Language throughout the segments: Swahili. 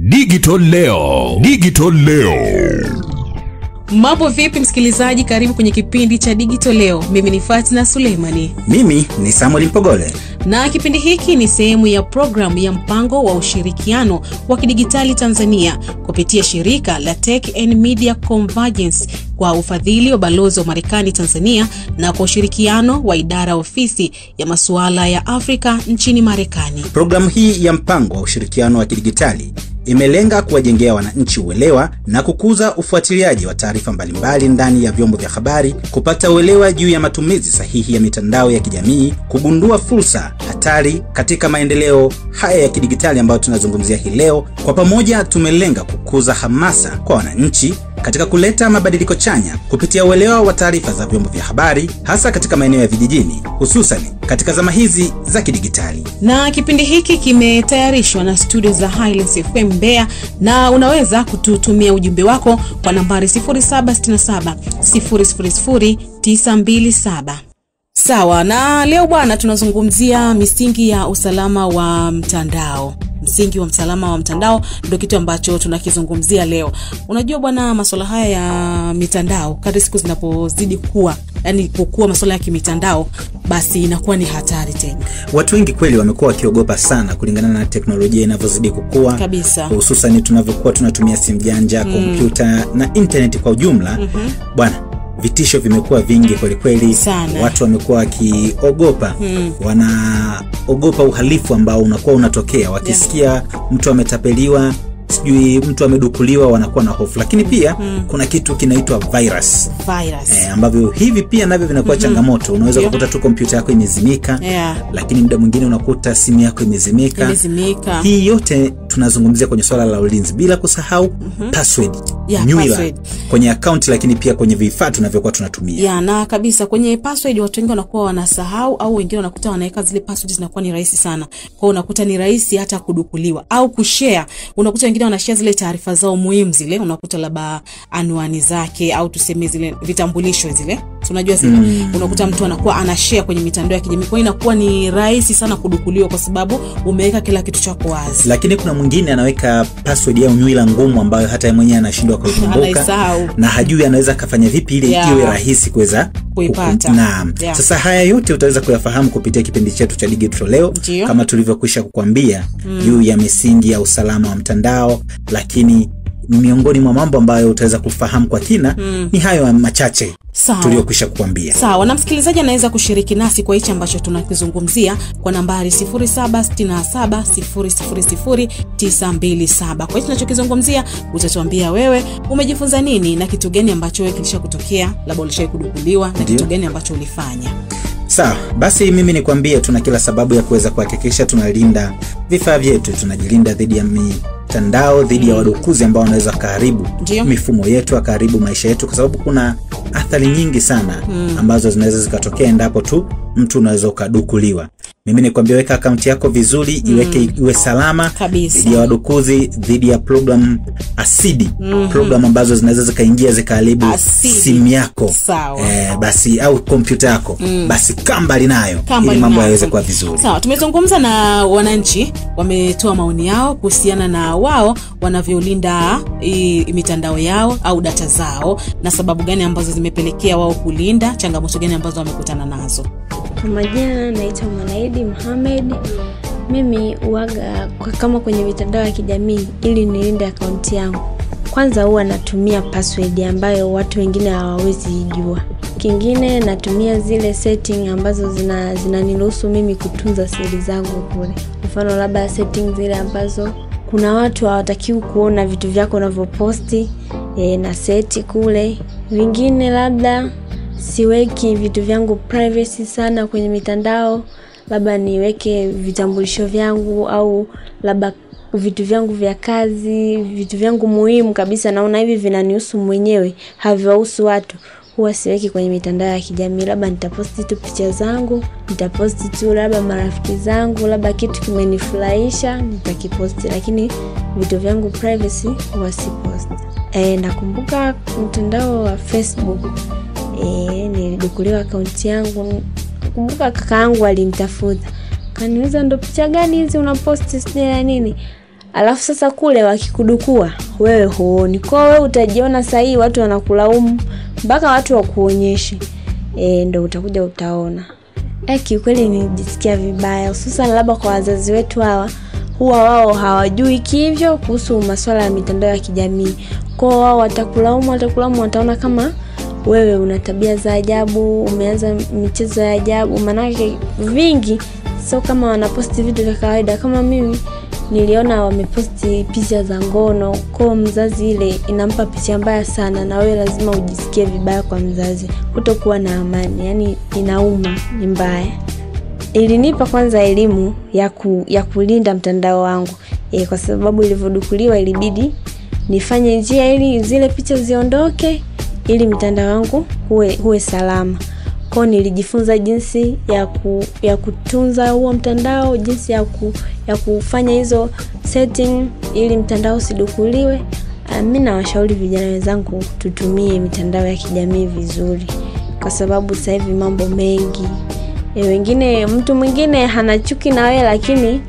Digital Leo. Digital Leo. Mambo vipi msikilizaji, karibu kwenye kipindi cha Digital Leo. Mimi ni Fatina Suleimani. Mimi ni Samuel Mpogole. Na kipindi hiki ni sehemu ya programu ya mpango wa ushirikiano wa kidigitali Tanzania kupitia shirika la Tech and Media Convergence kwa ufadhili wa balozi wa Marekani Tanzania na kwa ushirikiano wa idara ya ofisi ya masuala ya Afrika nchini Marekani. Programu hii ya mpango wa ushirikiano wa kidigitali imelenga kuwajengea wananchi uelewa na kukuza ufuatiliaji wa taarifa mbalimbali ndani ya vyombo vya habari, kupata uelewa juu ya matumizi sahihi ya mitandao ya kijamii, kugundua fursa hatari katika maendeleo haya ya kidigitali ambayo tunazungumzia hii leo. Kwa pamoja tumelenga kukuza hamasa kwa wananchi katika kuleta mabadiliko chanya kupitia uelewa wa taarifa za vyombo vya habari, hasa katika maeneo ya vijijini, hususan katika zama hizi za kidigitali. Na kipindi hiki kimetayarishwa na studio za Highlands FM Mbeya, na unaweza kututumia ujumbe wako kwa nambari 0767 000 927. Sawa, na leo bwana tunazungumzia misingi ya usalama wa mtandao. Msingi wa usalama wa mtandao ndio kitu ambacho tunakizungumzia leo. Unajua bwana, masuala haya ya mitandao kadri siku zinapozidi kuwa, yani kukua masuala ya kimitandao, basi inakuwa ni hatari tena. Watu wengi kweli wamekuwa wakiogopa sana kulingana na teknolojia inavyozidi kukua. Kabisa. Hususan tunavyokuwa tunatumia simu janja, kompyuta na internet kwa ujumla. Bwana, vitisho vimekuwa vingi kweli sana. Watu wamekuwa wakiogopa, wanaogopa uhalifu ambao unakuwa unatokea. Wakisikia mtu ametapeliwa, sijui mtu amedukuliwa, wanakuwa na hofu. Lakini pia kuna kitu kinaitwa virus. Ambavyo hivi pia navyo vinakuwa changamoto. Unaweza kukuta tu kompyuta yako imezimika, lakini muda mwingine unakuta simu yako imezimika. Hii yote tunazungumzia kwenye swala la ulinzi, bila kusahau password, nywila kwenye account, lakini pia kwenye vifaa tunavyokuwa tunatumia. Na kabisa kwenye password watu wengi wanakuwa wanasahau, au wengine wanakuta wanaweka zile password zinakuwa ni rahisi sana. Kwa unakuta ni rahisi hata kudukuliwa au kushare. Unakuta wengine wanashare zile taarifa zao muhimu zile, unakuta labda anwani zake au tuseme zile vitambulisho zile. Tunajua zile. Unakuta mtu anakuwa anashare kwenye mitandao ya kijamii. Kwa hiyo inakuwa ni rahisi sana kudukuliwa kwa sababu umeweka kila kitu chako wazi. Lakini kuna mwingine anaweka password au nywila ngumu ambayo hata yeye mwenyewe anashindwa kuikumbuka na hajui anaweza kufanya vipi ili iwe rahisi kuweza kuipata. Sasa haya yote utaweza kuyafahamu kupitia kipindi chetu cha Digital Leo, kama tulivyokwisha kukuambia juu ya misingi ya usalama wa mtandao. Lakini miongoni mwa mambo ambayo utaweza kufahamu kwa kina ni hayo machache tuliyokwisha kukuambia. Sawa, na msikilizaji anaweza kushiriki nasi kwa hicho ambacho tunakizungumzia kwa nambari 0767 000 927. Kwa hicho tunachokizungumzia utatuambia wewe umejifunza nini na kitu gani ambacho wewe kilishakutokea, labda ulishaikudukuliwa na kitu gani ambacho ulifanya. Sawa, basi mimi nikwambie tuna kila sababu ya kuweza kuhakikisha tunalinda vifaa vyetu, tunajilinda dhidi ya mitandao, dhidi ya wadukuzi ambao wanaweza kuharibu mifumo yetu, kuharibu maisha yetu, kwa sababu kuna athari nyingi sana ambazo zinaweza zikatokea endapo tu mtu unaweza kudukuliwa. Mimi nikwambia weka account yako vizuri, iwe salama dhidi ya wadukuzi, dhidi ya program asidi, program ambazo zinaweza zikaingia zikaharibu simu yako, basi au kompyuta yako, basi kambali nayo ili mambo yaweze kuwa vizuri. Sawa, tumezungumza na wananchi, wametoa maoni yao kuhusiana na wao wanavyolinda mitandao yao au data zao, na sababu gani ambazo zimepelekea wao kulinda, changamoto gani ambazo wamekutana nazo. Kwa majina naitwa Mwanaidi Mohamed. Mimi huaga kama kwenye mitandao ya kijamii ili nilinde account yangu, kwanza huwa natumia password ambayo watu wengine hawawezi jua. Kingine natumia zile setting ambazo zinaniruhusu mimi kutunza siri zangu kule. Mfano labda setting zile ambazo kuna watu hawatakiwi kuona vitu vyako unavyoposti, na seti kule. Vingine labda siweki vitu vyangu privacy sana kwenye mitandao, labda niweke vitambulisho vyangu au labda vitu vyangu vya kazi, vitu vyangu muhimu kabisa naona hivi vinanihusu mwenyewe, haviwahusu watu, huwa siweki kwenye mitandao ya kijamii. Labda nitaposti tu picha zangu, nitaposti tu labda marafiki zangu, labda kitu kimenifurahisha nitakiposti, lakini vitu vyangu privacy huwa siposti. Nakumbuka mtandao wa Facebook, nilidukuliwa account yangu. Nakumbuka kakaangu alinitafuta, kaniuliza ndo picha gani hizi unaposti sijui nini. Alafu sasa kule wakikudukua wewe huoni. Kwa wewe utajiona sahihi, watu wanakulaumu mpaka watu wakuonyeshe. Ndio utakuja utaona. Kiukweli nijisikia vibaya, hususan labda kwa wazazi wetu hawa, huwa wao hawajui kivyo kuhusu masuala ya mitandao ya kijamii. Kwa wao watakulaumu, wataona kama wewe una tabia za ajabu, umeanza michezo ya ajabu. Manake vingi sio kama wanaposti vitu vya kawaida. Kama mimi niliona wameposti picha za ngono, kwa mzazi ile inampa picha mbaya sana, na wewe lazima ujisikie vibaya kwa mzazi, kutokuwa na amani. Yani inauma, ni mbaya. Ilinipa kwanza elimu ya kulinda mtandao wangu. Kwa sababu ilivyodukuliwa ilibidi nifanye njia ili zile picha ziondoke, ili mtandao wangu huwe salama. Kwa nilijifunza jinsi ya kutunza huo mtandao, jinsi ya kufanya hizo setting ili mtandao usidukuliwe. Mimi nawashauri vijana wenzangu tutumie mitandao ya kijamii vizuri, kwa sababu sasa hivi mambo mengi. Wengine mtu mwingine hana chuki na wewe lakini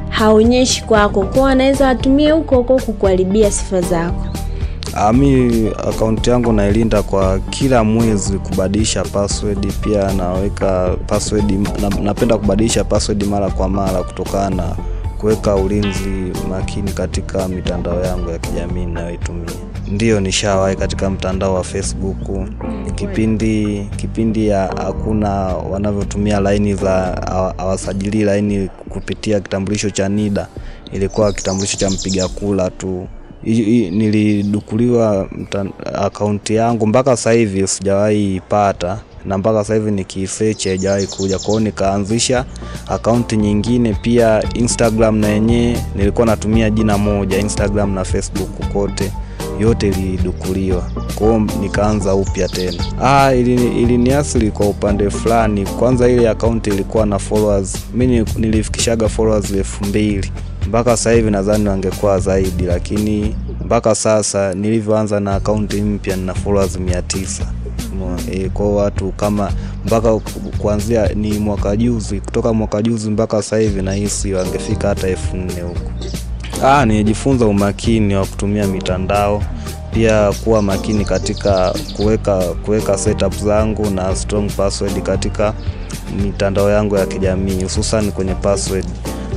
haonyeshi kwako. Kwa anaweza atumie huko kukuharibia sifa zako. Mimi account yangu nailinda kwa kila mwezi kubadilisha password, pia naweka password, napenda kubadilisha password mara kwa mara kutokana na kuweka ulinzi makini katika mitandao yangu ya kijamii ninayoitumia. Ndio nishawahi katika mtandao wa Facebook kipindi hakuna wanavyotumia line za hawasajili line kupitia kitambulisho cha NIDA, ilikuwa kitambulisho cha mpiga kula tu. Nilidukuliwa account yangu, mpaka sasa hivi sijawahi ipata, na mpaka sasa hivi nikisearch haijawahi kuja. Kwa hiyo nikaanzisha account nyingine. Pia Instagram na yenyewe nilikuwa natumia jina moja, Instagram na Facebook kote yote ilidukuliwa. Kwa hiyo nikaanza upya tena. Iliniasili kwa upande fulani. Kwanza ile account ilikuwa na followers, mimi nilifikishaga followers 2000. Mpaka sasa hivi nadhani wangekuwa zaidi, lakini mpaka sasa nilivyoanza na account mpya na followers 900. Kwa watu kama mpaka kuanzia ni mwaka juzi, kutoka mwaka juzi mpaka sasa hivi nahisi wangefika hata 4000 huko. Nijifunza umakini wa kutumia mitandao, pia kuwa makini katika kuweka setup zangu na strong password katika mitandao yangu ya kijamii, hususan kwenye password.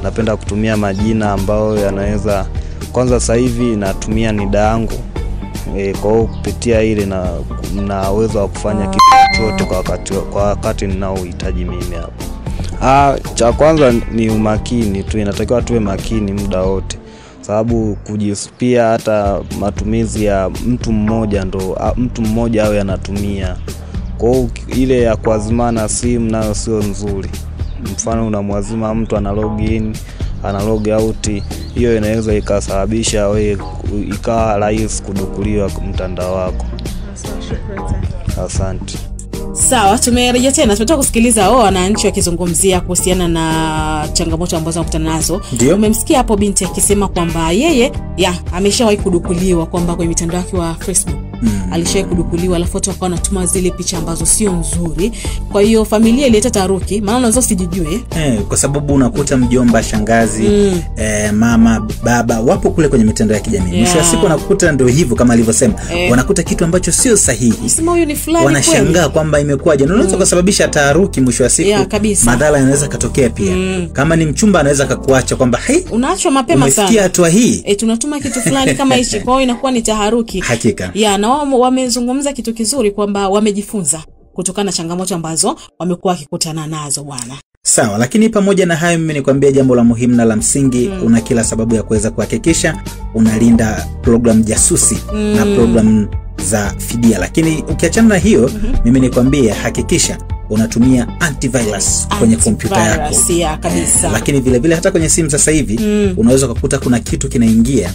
Napenda kutumia majina ambayo yanaweza, kwanza sasa hivi natumia NIDA yangu. Kwa kupitia ile na uwezo wa kufanya kitu chochote kwa wakati ninaohitaji mimi hapo. Cha kwanza ni umakini tu, inatakiwa tuwe makini muda wote, sababu kujisipia hata matumizi ya mtu mmoja au yanatumia. Kwa ile ya kuazimana simu nayo sio nzuri. Mfano unamwazima mtu ana login, ana log out, hiyo inaweza ikasababisha wewe ikawa rahisi kudukuliwa mtandao wako. Asante. Sawa, tumerejea tena. Tumetoka kusikiliza wananchi wakizungumzia kuhusiana na changamoto ambazo wanakutana nazo. Umemsikia hapo binti akisema kwamba yeye ameshawahi kudukuliwa, kwamba kwenye mitandao yake wa Facebook alishawahi kudukuliwa, alafu watu wakawa wanatuma zile picha ambazo sio nzuri. Kwa hiyo familia ileta taharuki, maana unaweza usijijue. Kwa sababu unakuta mjomba, shangazi, mama, baba wapo kule kwenye mitandao ya kijamii. Mwisho wa siku unakuta ndio hivyo kama alivyosema, wanakuta kitu ambacho sio sahihi. Sema huyu ni fulani, wanashangaa kwamba imekuwaje. Unaweza kusababisha taharuki, mwisho wa siku madhara yanaweza katokea pia. Kama ni mchumba anaweza akakuacha kwamba unaachwa mapema sana. Umefikia hatua hii. Tunatuma kitu fulani kama hichi. Kwa hiyo inakuwa ni taharuki. Hakika. Na wao wamezungumza kitu kizuri kwamba wamejifunza kutokana na changamoto ambazo wamekuwa wakikutana nazo bwana. Sawa, lakini pamoja na hayo mimi nikwambia jambo la muhimu na la msingi, una kila sababu ya kuweza kuhakikisha unalinda program jasusi na program za fidia. Lakini ukiachana na hiyo, mimi nikwambie hakikisha unatumia antivirus kwenye kompyuta yako. Kabisa. Lakini vile vile hata kwenye simu sasa hivi unaweza kukuta kuna kitu kinaingia,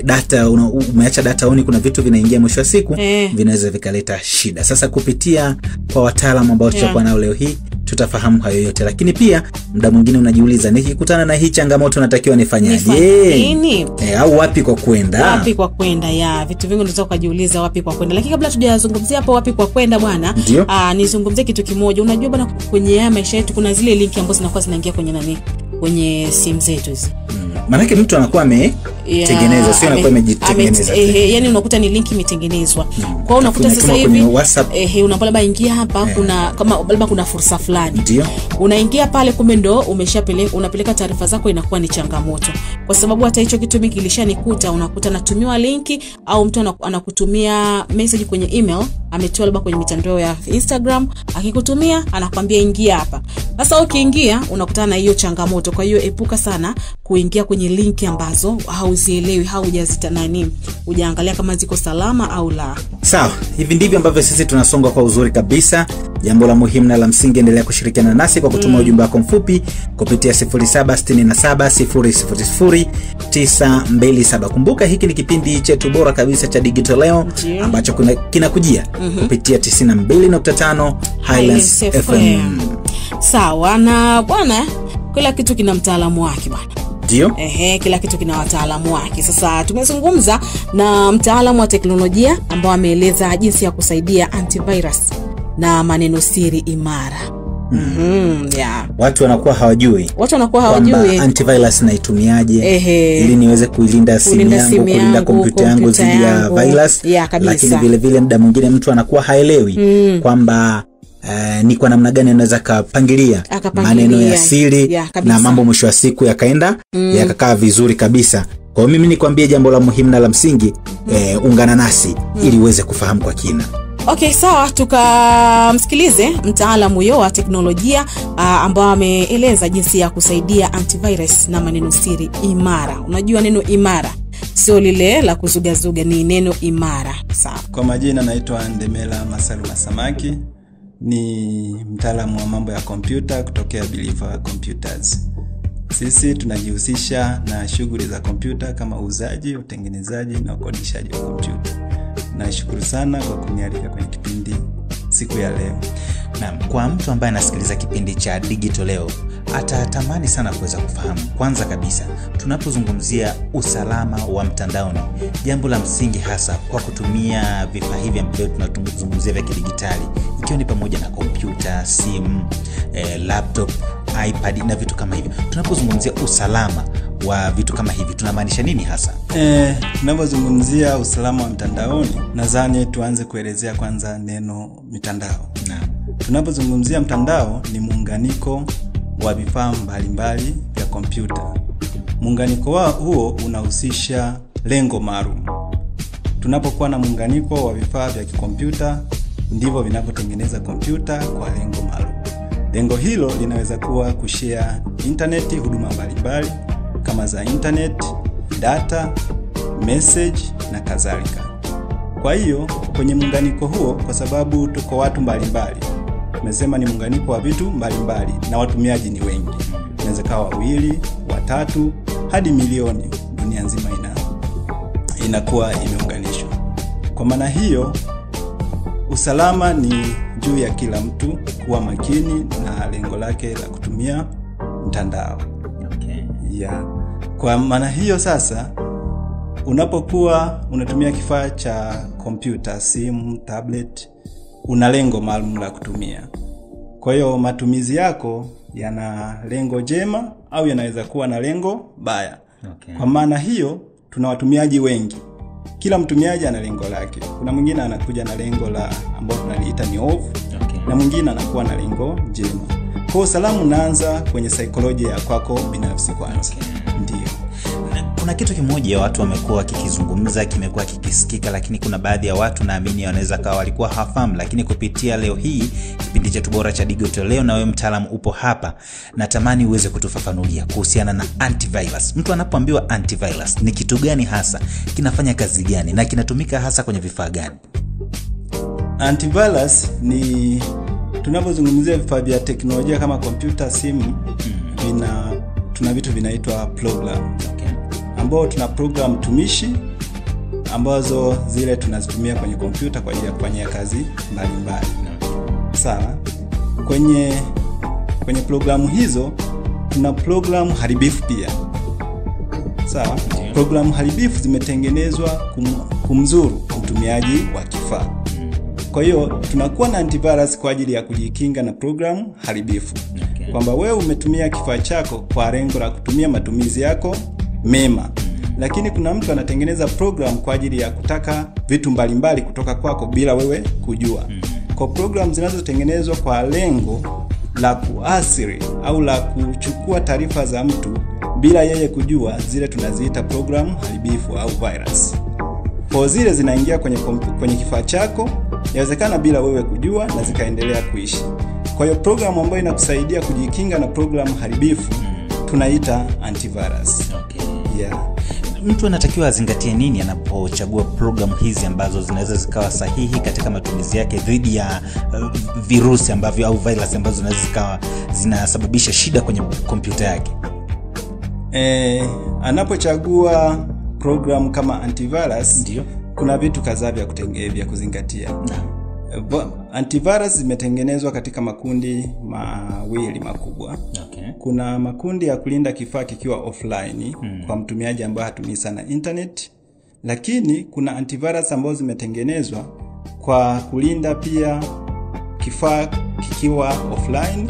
data umeacha data on, kuna vitu vinaingia, mwisho wa siku vinaweza vikaleta shida. Sasa kupitia kwa wataalamu ambao tutakuwa nao leo hii tutafahamu hayo yote. Lakini pia muda mwingine unajiuliza, nikikutana na hii changamoto natakiwa nifanyaje? Au wapi kwa kwenda? Vitu vingi unaweza kujiuliza wapi kwa kwenda. Lakini kabla tujazungumzia hapo wapi kwa kwenda bwana, nizungumzie kitu kimoja. Unajua bwana, kwenye maisha yetu kuna zile link ambazo zinakuwa zinaingia kwenye kwenye simu zetu hizi. Maana mtu anakuwa ametengeneza, sio anakuwa amejitengeneza. Yani unakuta ni link imetengenezwa. Kwa hiyo unakuta sasa hivi unapolaba ingia hapa kuna kama labda kuna fursa fulani. Ndio. Unaingia pale kumbe ndo unapeleka taarifa zako, inakuwa ni changamoto. Kwa sababu hata hicho kitu mimi kilishanikuta, unakuta natumiwa linki au mtu anakutumia message kwenye email, ametoa labda kwenye mitandao ya Instagram, akikutumia anakuambia ingia hapa. Sasa ukiingia unakutana na hiyo changamoto. Kwa hiyo epuka sana kuingia kwenye linki ambazo hauzielewi, haujazita nani, hujaangalia kama ziko salama au la. Sawa, hivi ndivyo ambavyo sisi tunasonga kwa uzuri kabisa. Jambo la muhimu na la msingi, endelea kushirikiana nasi kwa kutuma ujumbe wako mfupi kupitia 0767000927. Kumbuka hiki ni kipindi chetu bora kabisa cha Digital Leo ambacho kinakujia kupitia 92.5 Highlands FM. Sawa, na bwana, kila kitu kina mtaalamu wake bwana. Ndio? Kila kitu kina wataalamu wake. Sasa tumezungumza na mtaalamu wa teknolojia ambao ameeleza jinsi ya kusaidia antivirus na maneno siri imara. Watu wanakuwa hawajui. Kwamba antivirus naitumiaje ili niweze kuilinda simu yangu, kulinda kompyuta yangu dhidi ya virus. Lakini vile vile muda mwingine mtu anakuwa haelewi kwamba ni kwa namna gani anaweza kapangilia maneno ya siri na mambo mwisho wa siku yakaenda yakakaa vizuri kabisa. Kwa hiyo mimi nikwambie jambo la muhimu na la msingi, ungana nasi ili uweze kufahamu kwa kina. Okay, sawa, tukamsikilize mtaalamu huyo wa teknolojia ambao ameeleza jinsi ya kusaidia antivirus na maneno siri imara. Unajua neno imara sio lile la kuzugazuga, ni neno imara. Sawa. Kwa majina naitwa Ndemela Masalu Masamaki, ni mtaalamu wa mambo ya kompyuta kutokea Believer Computers. Sisi tunajihusisha na shughuli za kompyuta kama uuzaji, utengenezaji na ukodishaji wa kompyuta. Nashukuru sana kwa kunialika kwenye kipindi siku ya leo. Naam, kwa mtu ambaye anasikiliza kipindi cha Digital Leo, atatamani sana kuweza kufahamu, kwanza kabisa, tunapozungumzia usalama wa mtandaoni, jambo la msingi hasa kwa kutumia vifaa hivi ambavyo tunazungumzia vya kidigitali, ikiwa ni pamoja na kompyuta, simu, laptop, iPad na vitu kama hivyo. Tunapozungumzia usalama wa vitu kama hivi tunamaanisha nini hasa? Tunapozungumzia usalama wa mtandaoni, nadhani tuanze kuelezea kwanza neno mitandao. Tunapozungumzia mtandao ni muunganiko wa vifaa mbalimbali vya kompyuta. Muunganiko huo unahusisha lengo maalum. Tunapokuwa na muunganiko wa vifaa vya kompyuta, ndivyo vinavyotengeneza kompyuta kwa lengo maalum. Lengo hilo linaweza kuwa kushare internet, huduma mbalimbali kama za internet, data, message na kadhalika. Kwa hiyo kwenye muunganiko huo, kwa sababu tuko watu mbalimbali, tumesema ni muunganiko wa vitu mbalimbali na watumiaji ni wengi. Inaweza kuwa 2, 3 hadi milioni, dunia nzima inakuwa imeunganishwa. Kwa maana hiyo, usalama ni juu ya kila mtu kuwa makini na lengo lake la kutumia mtandao. Kwa maana hiyo sasa, unapokuwa unatumia kifaa cha kompyuta, simu, tablet, una lengo maalum la kutumia. Kwa hiyo matumizi yako yana lengo jema au yanaweza kuwa na lengo baya. Kwa maana hiyo, tuna watumiaji wengi. Kila mtumiaji ana lengo lake. Kuna mwingine anakuja na lengo la ambalo tunaliita ni off, na mwingine anakuwa na lengo jema. Kwa usalama unaanza kwenye saikolojia ya kwako binafsi kwanza. Ndio. Kuna kitu kimoja watu wamekuwa wakikizungumza, kimekuwa kikisikika, lakini kuna baadhi ya watu naamini wanaweza kawa walikuwa hawafahamu, lakini kupitia leo hii kipindi chetu bora cha Digital Leo, na wewe mtaalamu upo hapa, natamani uweze kutufafanulia kuhusiana na antivirus. Mtu anapoambiwa antivirus ni kitu gani hasa, kinafanya kazi gani na kinatumika hasa kwenye vifaa gani? Antivirus ni, tunapozungumzia vifaa vya teknolojia kama kompyuta, simu, tuna vitu vinaitwa program. Ambao tuna program tumishi ambazo zile tunazitumia kwenye kompyuta kwa ajili ya kufanyia kazi mbalimbali. Sawa? Kwenye programu hizo tuna programu haribifu pia. Sawa? Programu haribifu zimetengenezwa kumzuru mtumiaji wa kifaa. Kwa hiyo tunakuwa na antivirus kwa ajili ya kujikinga na programu haribifu. Kwamba wewe umetumia kifaa chako kwa lengo la kutumia matumizi yako mema. Lakini kuna mtu anatengeneza program kwa ajili ya kutaka vitu mbalimbali kutoka kwako bila wewe kujua. Kwa program zinazotengenezwa kwa lengo la kuasiri au la kuchukua taarifa za mtu bila yeye kujua, zile tunaziita program haribifu au virus. Kwa zile zinaingia kwenye kifaa chako, inawezekana bila wewe kujua, na zikaendelea kuishi. Kwa hiyo program ambayo inakusaidia kujikinga na program haribifu tunaita antivirus. Yeah. Mtu anatakiwa azingatie nini anapochagua programu hizi ambazo zinaweza zikawa sahihi katika matumizi yake dhidi ya virusi ambavyo au virus ambazo zinaweza zikawa zinasababisha shida kwenye kompyuta yake? Anapochagua program kama antivirus, ndio kuna vitu kadhaa vya kuzingatia. Antivirus zimetengenezwa katika makundi mawili makubwa. Kuna makundi ya kulinda kifaa kikiwa offline kwa mtumiaji ambaye hatumii sana internet, lakini kuna antivirus ambazo zimetengenezwa kwa kulinda pia kifaa kikiwa offline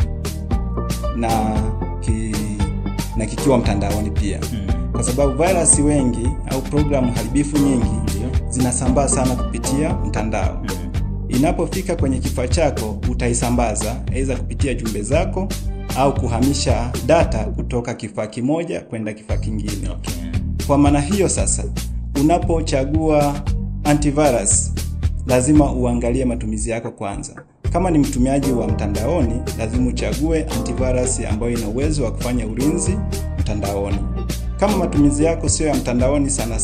na kikiwa mtandaoni pia. Kwa sababu virus wengi au programu haribifu nyingi zinasambaa sana kupitia mtandao. Inapofika kwenye kifaa chako, utaisambaza aidha kupitia jumbe zako au kuhamisha data kutoka kifaa kimoja kwenda kifaa kingine. Kwa maana hiyo sasa, unapochagua antivirus lazima uangalie matumizi yako kwanza. Kama ni mtumiaji wa mtandaoni, lazima uchague antivirus ambayo ina uwezo wa kufanya ulinzi mtandaoni. Kama matumizi yako sio ya mtandaoni sana,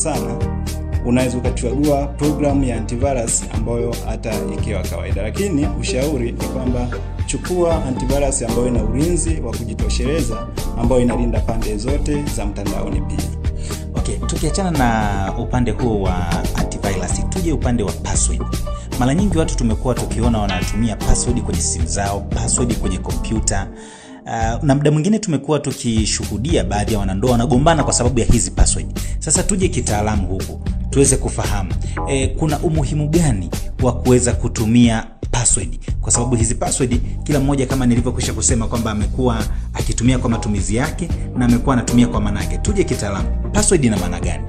unaweza ukachagua programu ya antivirus ambayo hata ikiwa kawaida. Lakini ushauri ni kwamba chukua antivirus ambayo ina ulinzi wa kujitosheleza, ambayo inalinda pande zote za mtandaoni pia. Tukiachana na upande huo wa antivirus, tuje upande wa password. Mara nyingi watu tumekuwa tukiona wanatumia password kwenye simu zao, password kwenye kompyuta. Na muda mwingine tumekuwa tukishuhudia baadhi ya wanandoa wanagombana kwa sababu ya hizi password. Sasa tuje kitaalamu huku tuweze kufahamu kuna umuhimu gani wa kuweza kutumia password, kwa sababu hizi password kila mmoja kama nilivyokwisha kusema kwamba amekuwa akitumia kwa matumizi yake na amekuwa anatumia kwa maana yake. Tuje kitaalamu, password ina maana gani?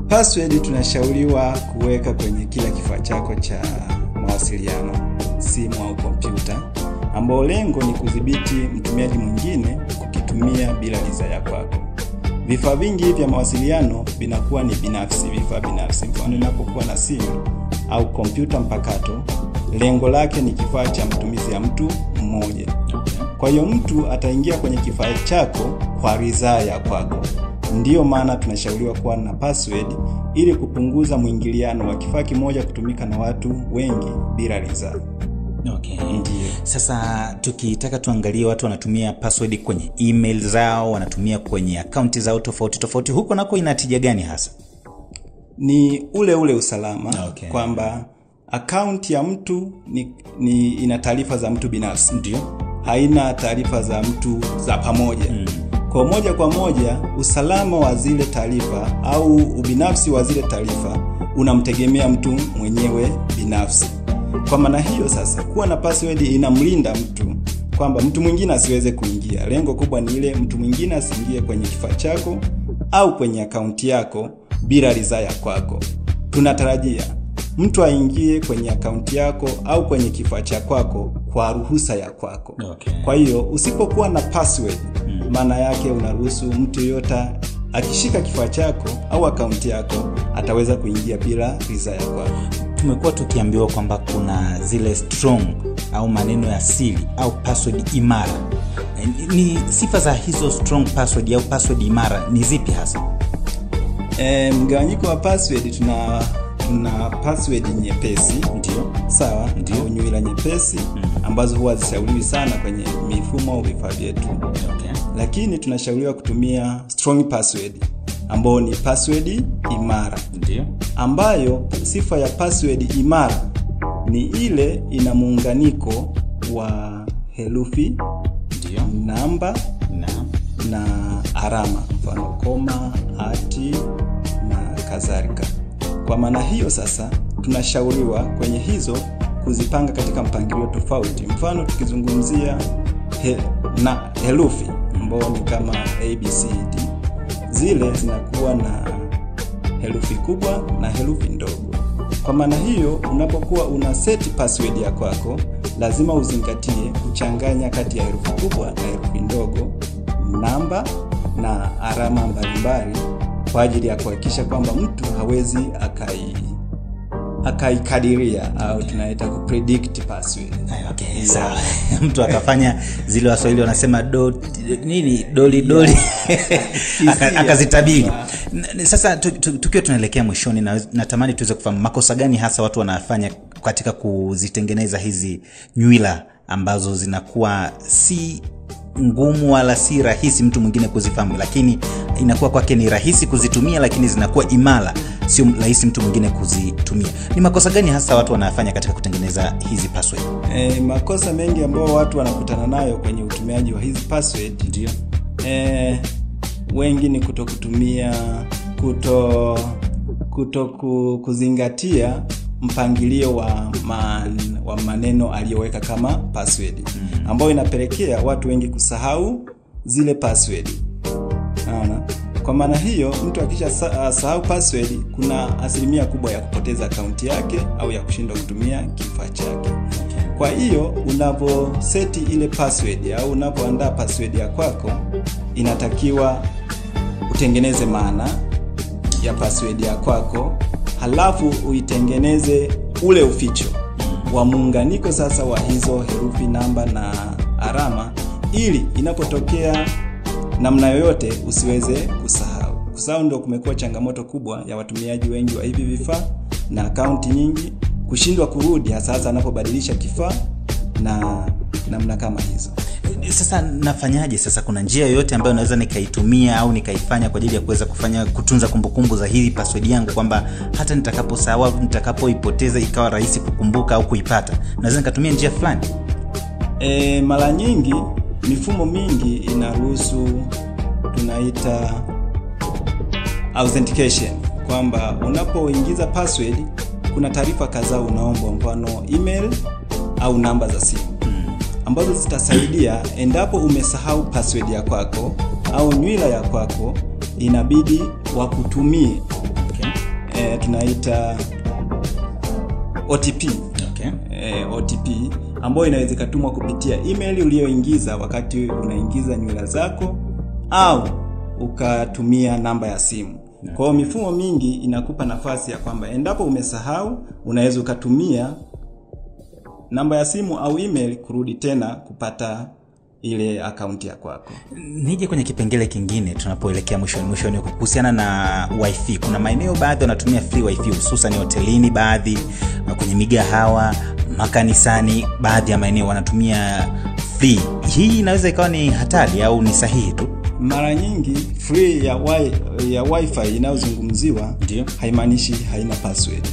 Password tunashauriwa kuweka kwenye kila kifaa chako cha mawasiliano, simu au kompyuta, ambao lengo ni kudhibiti mtumiaji mwingine kukitumia bila ridhaa ya kwako. Vifaa vingi vya mawasiliano vinakuwa ni binafsi, vifaa binafsi. Mfano, unapokuwa na simu au kompyuta mpakato, lengo lake ni kifaa cha matumizi ya mtu mmoja. Kwa hiyo mtu ataingia kwenye kifaa chako kwa ridhaa ya kwako. Ndiyo maana tunashauriwa kuwa na password ili kupunguza mwingiliano wa kifaa kimoja kutumika na watu wengi bila ridhaa. Ndiyo. Sasa tukitaka tuangalie watu wanatumia password kwenye email zao, wanatumia kwenye akaunti zao tofauti, huko nako inatija gani hasa? Ni ule usalama, kwamba akaunti ya mtu ina taarifa za mtu binafsi. Ndio. Haina taarifa za mtu za pamoja. Kwa moja kwa moja usalama wa zile taarifa au ubinafsi wa zile taarifa unamtegemea mtu mwenyewe binafsi. Kwa maana hiyo sasa, kuwa na password inamlinda mtu kwamba mtu mwingine asiweze kuingia. Lengo kubwa ni ile mtu mwingine asiingie kwenye kifaa chako au kwenye akaunti yako bila ridhaa ya kwako. Tunatarajia mtu aingie kwenye akaunti yako au kwenye kifaa cha kwako kwa ruhusa ya kwako. Kwa hiyo usipokuwa na password, maana yake unaruhusu mtu yote akishika kifaa chako au akaunti yako ataweza kuingia bila ridhaa ya kwako. Tumekuwa tukiambiwa kwamba kuna zile strong au maneno ya siri au password imara. Ni sifa za hizo strong password au password imara ni zipi hasa? Mgawanyiko wa password tuna password nyepesi, ndio sawa, ndio nywila nyepesi ambazo huwa zishauriwi sana kwenye mifumo au vifaa vyetu. Lakini tunashauriwa kutumia strong password ambao ni password imara. Ndio. Ambayo sifa ya password imara ni ile ina muunganiko wa herufi, ndio, namba na alama, mfano koma, hati na kadhalika. Kwa maana hiyo sasa tunashauriwa kwenye hizo kuzipanga katika mpangilio tofauti. Mfano tukizungumzia herufi ambao ni kama ABCD, zile zinakuwa na herufi kubwa na herufi ndogo. Kwa maana hiyo, unapokuwa una set password ya kwako, lazima uzingatie kuchanganya kati ya herufi kubwa na herufi ndogo, namba na alama mbalimbali, kwa ajili ya kuhakikisha kwamba mtu hawezi akaikadiria au tunaita kupredict password. Okay, sawa. Mtu akafanya zile Waswahili wanasema doli akazitabiri. Sasa tukiwa tunaelekea mwishoni, natamani tuweze kufahamu makosa gani hasa watu wanafanya katika kuzitengeneza hizi nywila ambazo zinakuwa si ngumu wala si rahisi mtu mwingine kuzifahamu, lakini inakuwa kwake ni rahisi kuzitumia, lakini zinakuwa imara, sio rahisi mtu mwingine kuzitumia. Ni makosa gani hasa watu wanafanya katika kutengeneza hizi password? Makosa mengi ambayo watu wanakutana nayo kwenye utumiaji wa hizi password, ndio wengi ni kuzingatia mpangilio wa maneno aliyoweka kama password, ambayo inapelekea watu wengi kusahau zile password. Kwa maana hiyo, mtu akisha sahau password, kuna asilimia kubwa ya kupoteza akaunti yake au ya kushindwa kutumia kifaa chake. Kwa hiyo, unaposeti ile password au unapoandaa password ya kwako, inatakiwa utengeneze maana ya password ya kwako, halafu uitengeneze ule uficho wa muunganiko sasa wa hizo herufi, namba na alama, ili inapotokea namna yoyote usiweze kusahau. Kusahau ndio kumekuwa changamoto kubwa ya watumiaji wengi wa hivi vifaa na akaunti nyingi, kushindwa kurudi hasa anapobadilisha kifaa na namna kama hizo. Sasa nafanyaje sasa? Kuna njia yoyote ambayo naweza nikaitumia au nikaifanya kwa ajili ya kuweza kutunza kumbukumbu za hii password yangu, kwamba hata nitakaposahau, nitakapoipoteza ikawa rahisi kukumbuka au kuipata? Naweza nikatumia njia fulani? Mara nyingi mifumo mingi inaruhusu tunaita authentication, kwamba unapoingiza password kuna taarifa kadhaa unaomba, mfano email au namba za simu, ambazo zitasaidia endapo umesahau password ya kwako au nywila ya kwako, inabidi wakutumie tunaita OTP. OTP ambayo inaweza kutumwa kupitia email uliyoingiza wakati unaingiza nywila zako, au ukatumia namba ya simu. Kwa hiyo mifumo mingi inakupa nafasi ya kwamba endapo umesahau, unaweza ukatumia namba ya simu au email kurudi tena kupata ile akaunti ya kwako. Nije kwenye kipengele kingine tunapoelekea mwishoni kuhusiana na wifi. Kuna maeneo baadhi wanatumia free wifi, hususan hotelini, baadhi kwenye migahawa, makanisani, baadhi ya maeneo wanatumia free. Hii inaweza ikawa ni hatari au ni sahihi tu? Mara nyingi free ya wifi inayozungumziwa haimaanishi haina password.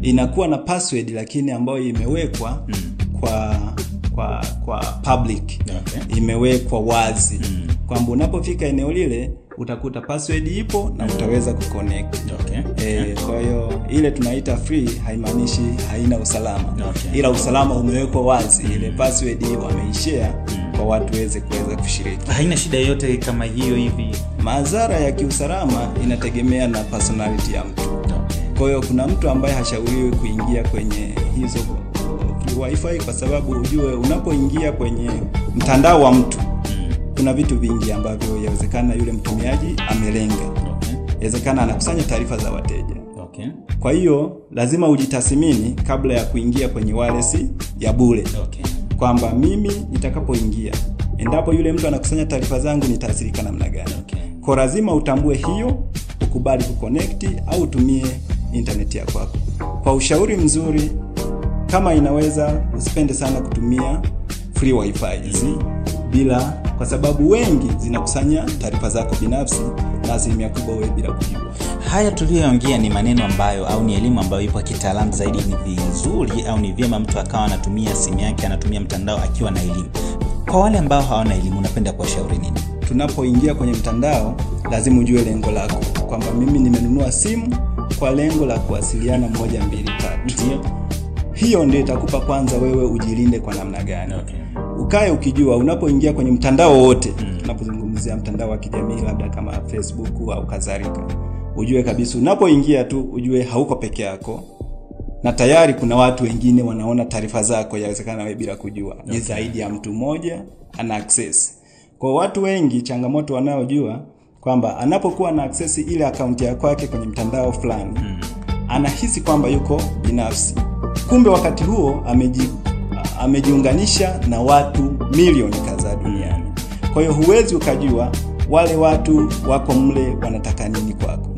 Inakuwa na password, lakini ambayo imewekwa kwa public. Imewekwa wazi kwamba unapofika eneo lile utakuta password ipo na utaweza kuconnect. Kwa hiyo ile tunaita free haimaanishi haina usalama. Ila usalama umewekwa wazi, ile password wameishare kwa watu kuweza kushiriki. Haina shida yote kama hiyo hivi. Madhara ya kiusalama inategemea na personality ya mtu. Kwa hiyo kuna mtu ambaye hashauriwi kuingia kwenye hizo wifi, kwa sababu ujue unapoingia kwenye mtandao wa mtu kuna vitu vingi ambavyo yawezekana yule mtumiaji amelenga. Yawezekana anakusanya taarifa za wateja. Kwa hiyo lazima ujitathmini kabla ya kuingia kwenye wireless ya bure. Kwamba mimi nitakapoingia, endapo yule mtu anakusanya taarifa zangu, nitaathirika namna gani? Kwa lazima utambue hiyo, ukubali kuconnect au utumie internet ya kwako. Kwa ushauri mzuri, kama inaweza usipende sana kutumia free wifi kwa sababu wengi zinakusanya taarifa zako binafsi na asilimia kubwa wewe bila kujua. Haya tuliyoongea ni maneno ambayo au ni elimu ambayo ipo kitaalamu zaidi. Ni vizuri au ni vyema mtu akawa anatumia simu yake, anatumia mtandao akiwa na elimu. Kwa wale ambao hawana elimu, unapenda kuwashauri nini? Tunapoingia kwenye mtandao lazima ujue lengo lako, kwamba mimi nimenunua simu kwa lengo la kuwasiliana 1, 2, 3. Hiyo ndio itakupa kwanza wewe ujilinde kwa namna gani. Ukae ukijua unapoingia kwenye mtandao wote tunapozungumzia mtandao wa kijamii labda kama Facebook au kadhalika, ujue kabisa unapoingia tu ujue hauko peke yako, na tayari kuna watu wengine wanaona taarifa zako, yawezekana wewe bila kujua. Ni zaidi ya mtu mmoja ana access. Kwa watu wengi changamoto wanaojua kwamba anapokuwa na access ile account yako yake kwenye mtandao fulani, anahisi kwamba yuko binafsi. Kumbe wakati huo amejiunganisha na watu milioni kadhaa duniani. Kwa hiyo huwezi ukajua wale watu wako mle wanataka nini kwako.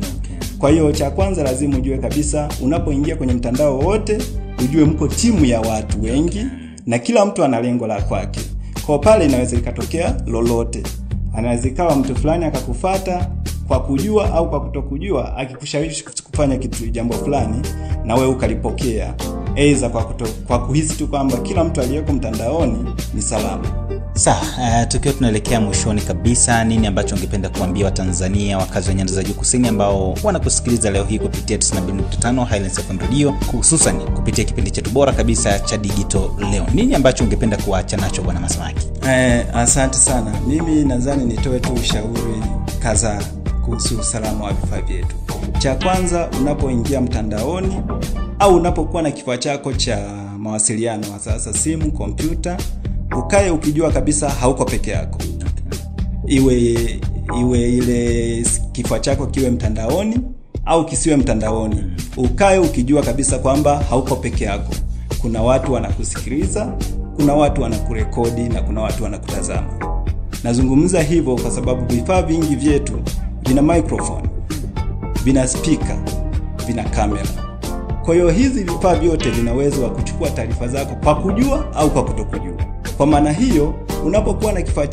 Kwa hiyo cha kwanza lazima ujue kabisa unapoingia kwenye mtandao wote, ujue mko timu ya watu wengi na kila mtu ana lengo la kwake. Kwa pale inaweza ikatokea lolote. Anaweza ikawa mtu fulani akakufuata kwa kujua au kwa kutokujua, akikushawishi kufanya kitu jambo fulani na wewe ukalipokea, aidha kwa kuhisi tu kwamba kila mtu aliyeko mtandaoni ni salama. Sawa, tukiwa tunaelekea mwishoni kabisa, nini ambacho ungependa kuambia Watanzania wakazi wa nyanda za juu kusini ambao wanakusikiliza leo hii kupitia 92.5 Highlands FM Radio, hususan kupitia kipindi chetu bora kabisa cha Digital Leo? Nini ambacho ungependa kuacha nacho Bwana Masamaki? Asante sana. Mimi nadhani nitoe tu ushauri kadhaa kuhusu usalama wa vifaa vyetu. Cha kwanza, unapoingia mtandaoni au unapokuwa na kifaa chako cha mawasiliano, sasa simu, kompyuta, ukae ukijua kabisa hauko peke yako. Iwe ile kifaa chako kiwe mtandaoni au kisiwe mtandaoni, ukae ukijua kabisa kwamba hauko peke yako. Kuna watu wanakusikiliza, kuna watu wanakurekodi na kuna watu wanakutazama. Nazungumza hivyo kwa sababu vifaa vingi vyetu vina microphone, vina speaker, vina kamera. Kwa hiyo hizi vifaa vyote vina uwezo wa kuchukua taarifa zako kwa kujua au kwa kutokujua. Kwa maana hiyo, unapokuwa na kifaa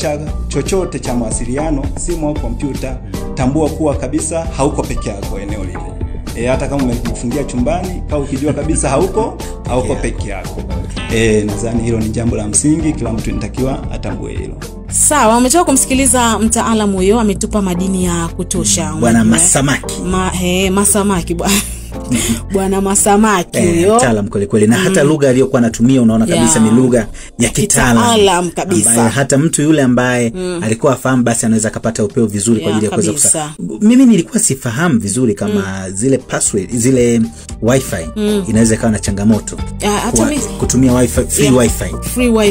chochote cha mawasiliano, simu au kompyuta, tambua kuwa kabisa hauko peke yako eneo lile. Hata kama umejifungia chumbani, au ukijua kabisa hauko peke yako. Nadhani hilo ni jambo la msingi, kila mtu inatakiwa atambue hilo. Sawa, umetoka kumsikiliza mtaalamu huyo, ametupa madini ya kutosha. Bwana Masamaki. Masamaki bwana. Bwana Masamaki huyo. Mtaalamu kweli na hata lugha aliyokuwa anatumia unaona kabisa ni lugha ya kitaalamu kabisa. Ambaye hata mtu yule ambaye alikuwa afahamu basi anaweza kupata upeo vizuri kwa ajili ya kuweza Mimi nilikuwa sifahamu vizuri kama zile password, zile wifi inaweza kuwa na changamoto. Kutumia wifi, free wifi.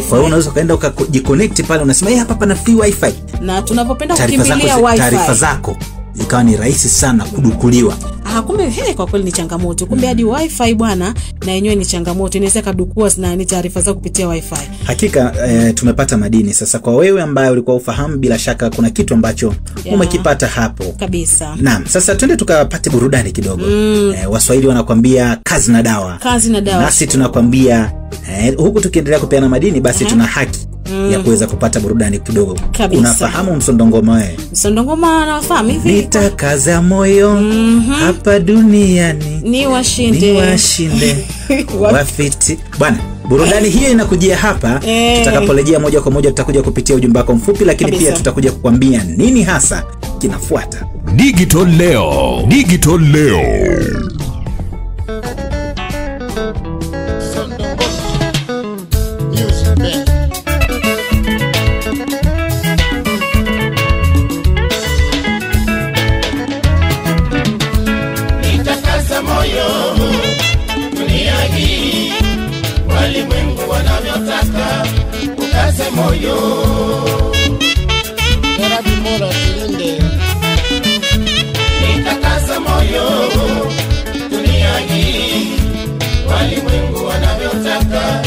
Kwa hiyo unaweza kaenda ukajiconnect pale unasema hapa pana free wifi. Na tunapopenda kukimbilia wifi, taarifa zako ikawa ni rahisi sana kudukuliwa. Kumbe kwa kweli ni changamoto. Kumbe hadi wifi bwana na yenyewe ni changamoto. Inaweza kadukua na ni taarifa zako kupitia wifi. Hakika tumepata madini. Sasa kwa wewe ambaye ulikuwa ufahamu, bila shaka kuna kitu ambacho umekipata hapo. Kabisa. Naam, sasa twende tukapate burudani kidogo. Waswahili wanakuambia kazi na dawa. Kazi na dawa. Nasi tunakwambia huku tukiendelea kupeana madini basi tuna haki ya kuweza kupata burudani kidogo. Kabisa. Unafahamu msondongoma wewe? Msondongoma nafahamu hivi. Nitakaza moyo hapa duniani ni washinde wafiti. Bwana, burudani hiyo inakujia hapa. Tutakaporejea moja kwa moja tutakuja kupitia ujumbe wako mfupi, lakini pia tutakuja kukwambia nini hasa kinafuata. Digital Leo. Digital Leo. Moyo Yarabi Mola Kilinde Nitakasa moyo dunia hii, walimwengu wanavyotaka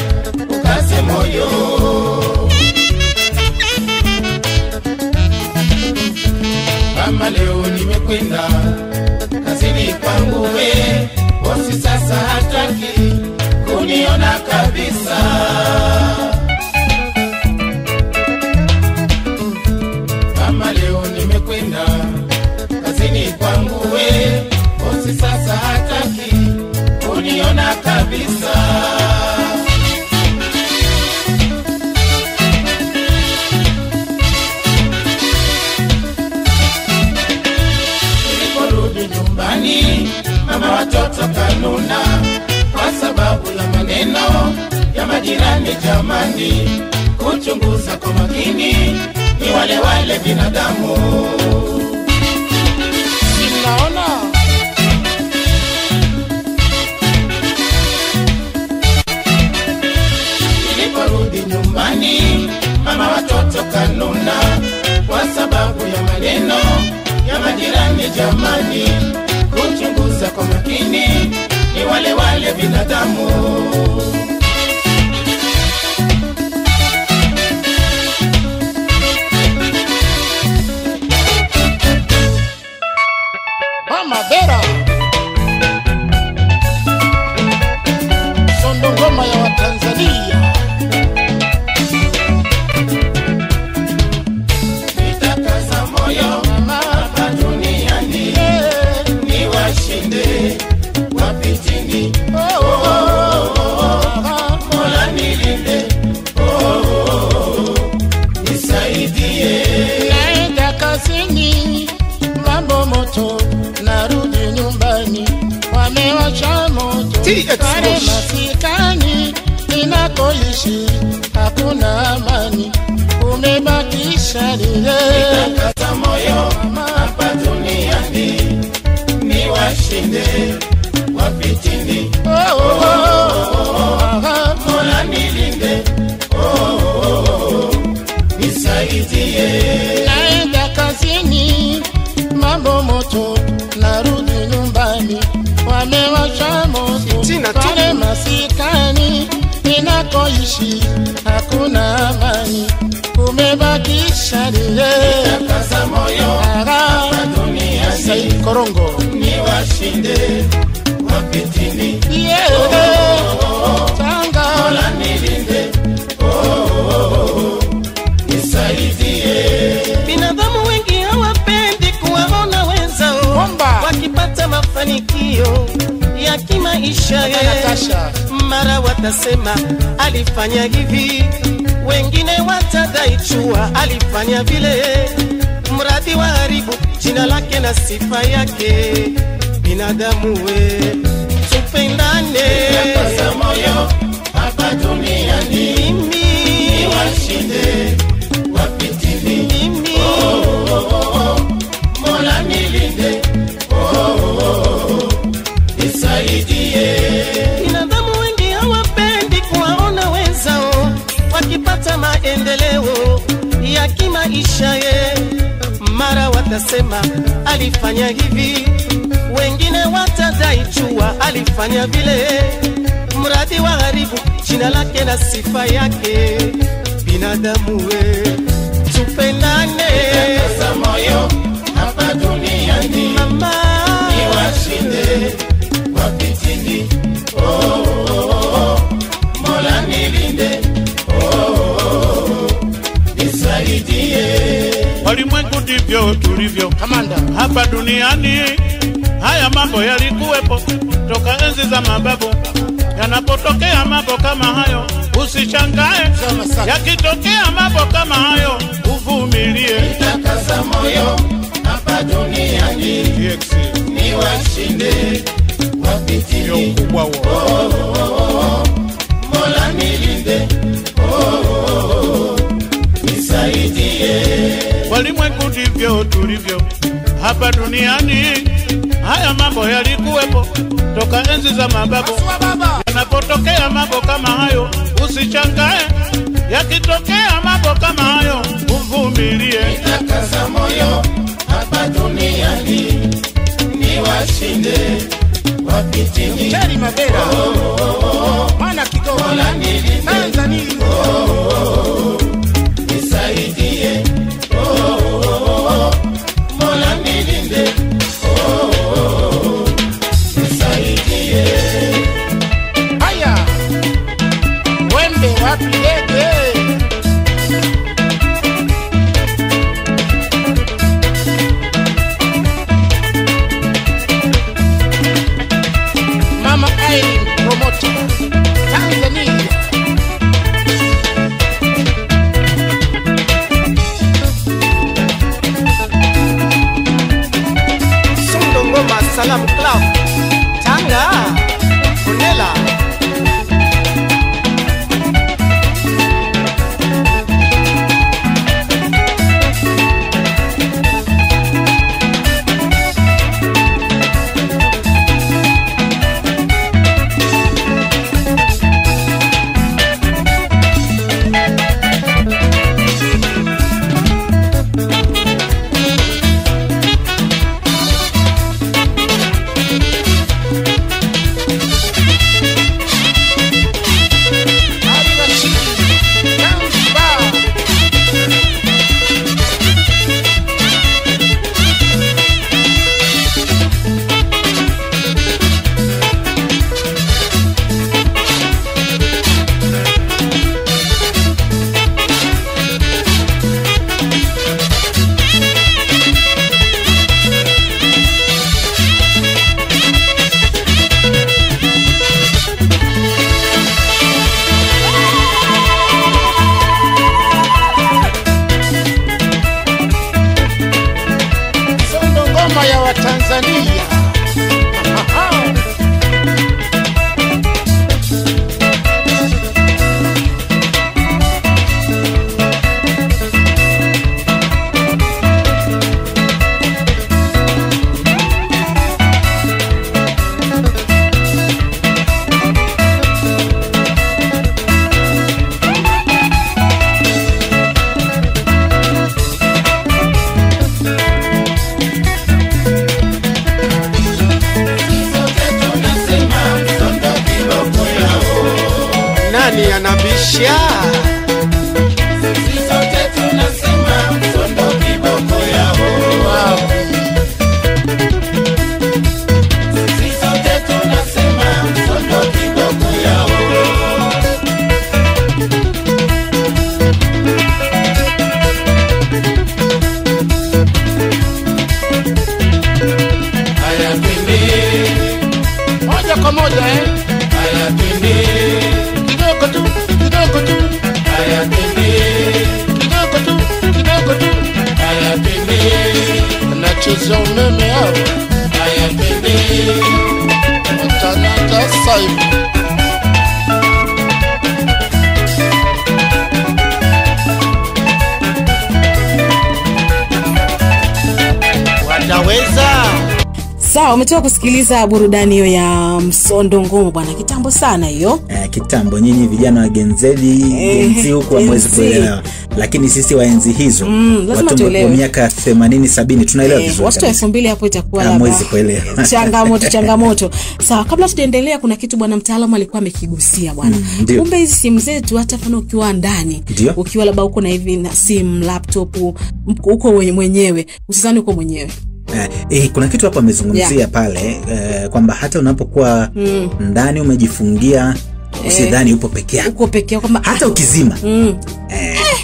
ukase moyo. Kama leo nimekwenda kazini kwangu bosi sasa hataki kuniona kabisa. Bosi sasa hataki kuniona kabisa. Niliporudi nyumbani, mama watoto kanuna kwa sababu la maneno ya majirani. Jamani, kuchunguza kwa makini ni wale wale binadamu. Sinaona niliporudi nyumbani, mama watoto kanuna kwa sababu ya maneno ya majirani. Jamani, kuchunguza kwa makini, ni wale wale binadamu. Mama Vera Sondo ngoma ya Watanzania. Nitakaza moyo hapa duniani, ni washinde wapitini. Mola nilinde, nisaidie. Naenda kazini, mambo moto, narudi nyumbani, wamewasha moto. Pale masikani ninakoishi hakuna amani, umebakisha lile. Nitakaza moyo hapa duniani, ni washinde wapitini. Mola nilinde, nisaidie. Naenda kazini, mambo moto, narudi nyumbani, wamewasha moto. Pale masikani ninakoishi hakuna amani, umebakisha lile. Nitakaza moyo hapa duniani, Said Korongo, ni washinde wapitini. Tanga Mola nilinde, nisaidie. Binadamu wengi hawapendi kuwaona wenzao wakipata mafanikio ya kimaisha. Natasha, Mara watasema alifanya hivi, wengine watadai chua alifanya vile, mradi wa haribu jina lake na sifa yake. Binadamu we, tupendane. Nitakaza moyo hapa duniani, ni washinde wapitini. Mola nilinde, nisaidie. Binadamu wengi hawapendi kuwaona wenzao wakipata maendeleo ya kimaisha. Mara watasema alifanya hivi, wengine watadai chua alifanya vile, mradi wa haribu jina lake na sifa yake. Binadamu we, tupendane. Nitakaza moyo hapa duniani, Mama, ni washinde wapitini. Mola nilinde, nisaidie. Walimwengu ndivyo tulivyo Kamanda, hapa duniani. Haya mambo yalikuwepo toka enzi za mababu. Yanapotokea mambo kama hayo, usishangae. Yakitokea mambo kama hayo, uvumilie. Nitakaza moyo hapa duniani, ni washinde wapitini. Mola nilinde, nisaidie. Walimwengu ndivyo tulivyo hapa duniani. Haya mambo yalikuwepo toka enzi za mababu. Yanapotokea mambo kama hayo, usishangae. Yakitokea mambo kama hayo, uvumilie. Nitakaza moyo hapa duniani, ni washinde wapitini. Jerry Mabera, Mana Kigoma, Mola nilinde, Tanzania. nisaidie. Mola nilinde, nisaidie. Haya, wembe wapi lege? Mama Aileen promotion. kwa moja haya twende kidogo tu haya twende kidogo tu haya twende nacheza umeme hao haya twende Tanaka Saibu wataweza. Sawa, umetoka kusikiliza burudani hiyo ya Msondo Ngoma bwana, kitambo sana hiyo. Kitambo, nyinyi vijana wa Genzi huko hamwezi kuelewa. Lakini sisi wa enzi hizo, watu wa miaka 80 70 tunaelewa vizuri. Watu 2000 hapo itakuwa labda hamwezi kuelewa. Changamoto. Sawa, kabla tuendelea kuna kitu bwana mtaalamu alikuwa amekigusia bwana. Kumbe hizi simu zetu hata kama ukiwa ndani, ukiwa labda uko na hivi na simu, laptop, uko mwenyewe, usizani uko mwenyewe. Kuna kitu hapa amezungumzia pale kwamba hata unapokuwa ndani umejifungia usidhani upo peke yako. Uko peke yako kwamba hata ukizima.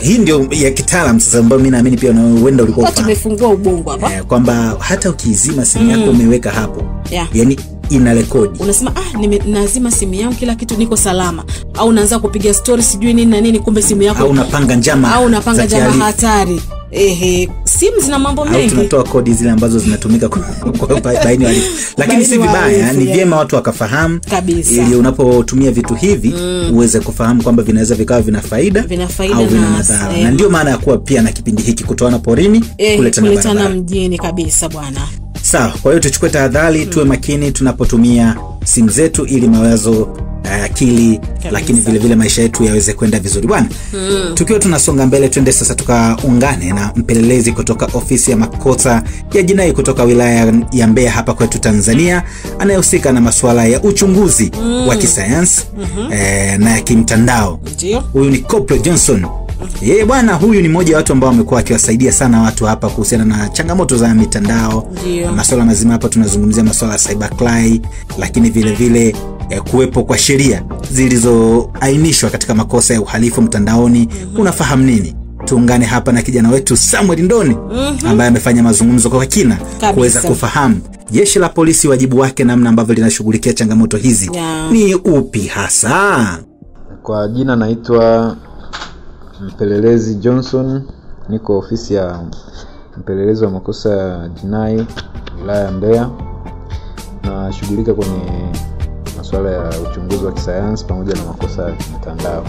Hii ndio ya kitaalamu sasa ambayo mimi naamini pia unaenda ulikuwa ufahamu. Tumefungua ubongo hapa. Kwamba hata ukizima simu yako umeweka hapo. Yaani ina rekodi. Unasema nazima simu yangu kila kitu niko salama. Au unaanza kupiga story sijui nini na nini kumbe simu yako. Au unapanga njama hatari. Simu zina mambo mengi. Au tunatoa kodi zile ambazo zinatumika kwa baini wali. Lakini si vibaya, ni vyema watu wakafahamu ili unapotumia vitu hivi uweze kufahamu kwamba vinaweza vikawa vina faida au vina madhara. Na ndio maana ya kuwa pia na kipindi hiki kutoana porini kuletana mjini kabisa bwana. Sawa, kwa hiyo tuchukue tahadhari, tuwe makini tunapotumia simu zetu ili mawazo akili lakini vile vile maisha yetu yaweze kwenda vizuri bwana. Tukiwa tunasonga mbele, twende sasa tukaungane na mpelelezi kutoka ofisi ya makosa ya jinai kutoka wilaya ya Mbeya hapa kwetu Tanzania, anayehusika na masuala ya uchunguzi wa kisayansi na ya kimtandao. Huyu ni Corporal Johnson. Yeye bwana huyu ni mmoja wa watu ambao wamekuwa akiwasaidia sana watu hapa kuhusiana na changamoto za mitandao. Masuala mazima hapa tunazungumzia masuala ya cybercrime, lakini vile vile kuwepo kwa sheria zilizoainishwa katika makosa ya uhalifu mtandaoni. Unafahamu nini? Tuungane hapa na kijana wetu Samuel Ndoni ambaye amefanya mazungumzo kwa kina kuweza kufahamu jeshi la polisi wajibu wake namna ambavyo linashughulikia changamoto hizi ni upi hasa. Kwa jina naitwa Mpelelezi Johnson, niko ofisi ya mpelelezi wa makosa ya jinai wilaya ya Mbeya, na shughulika kwenye masuala ya uchunguzi wa kisayansi pamoja na makosa ya mtandao.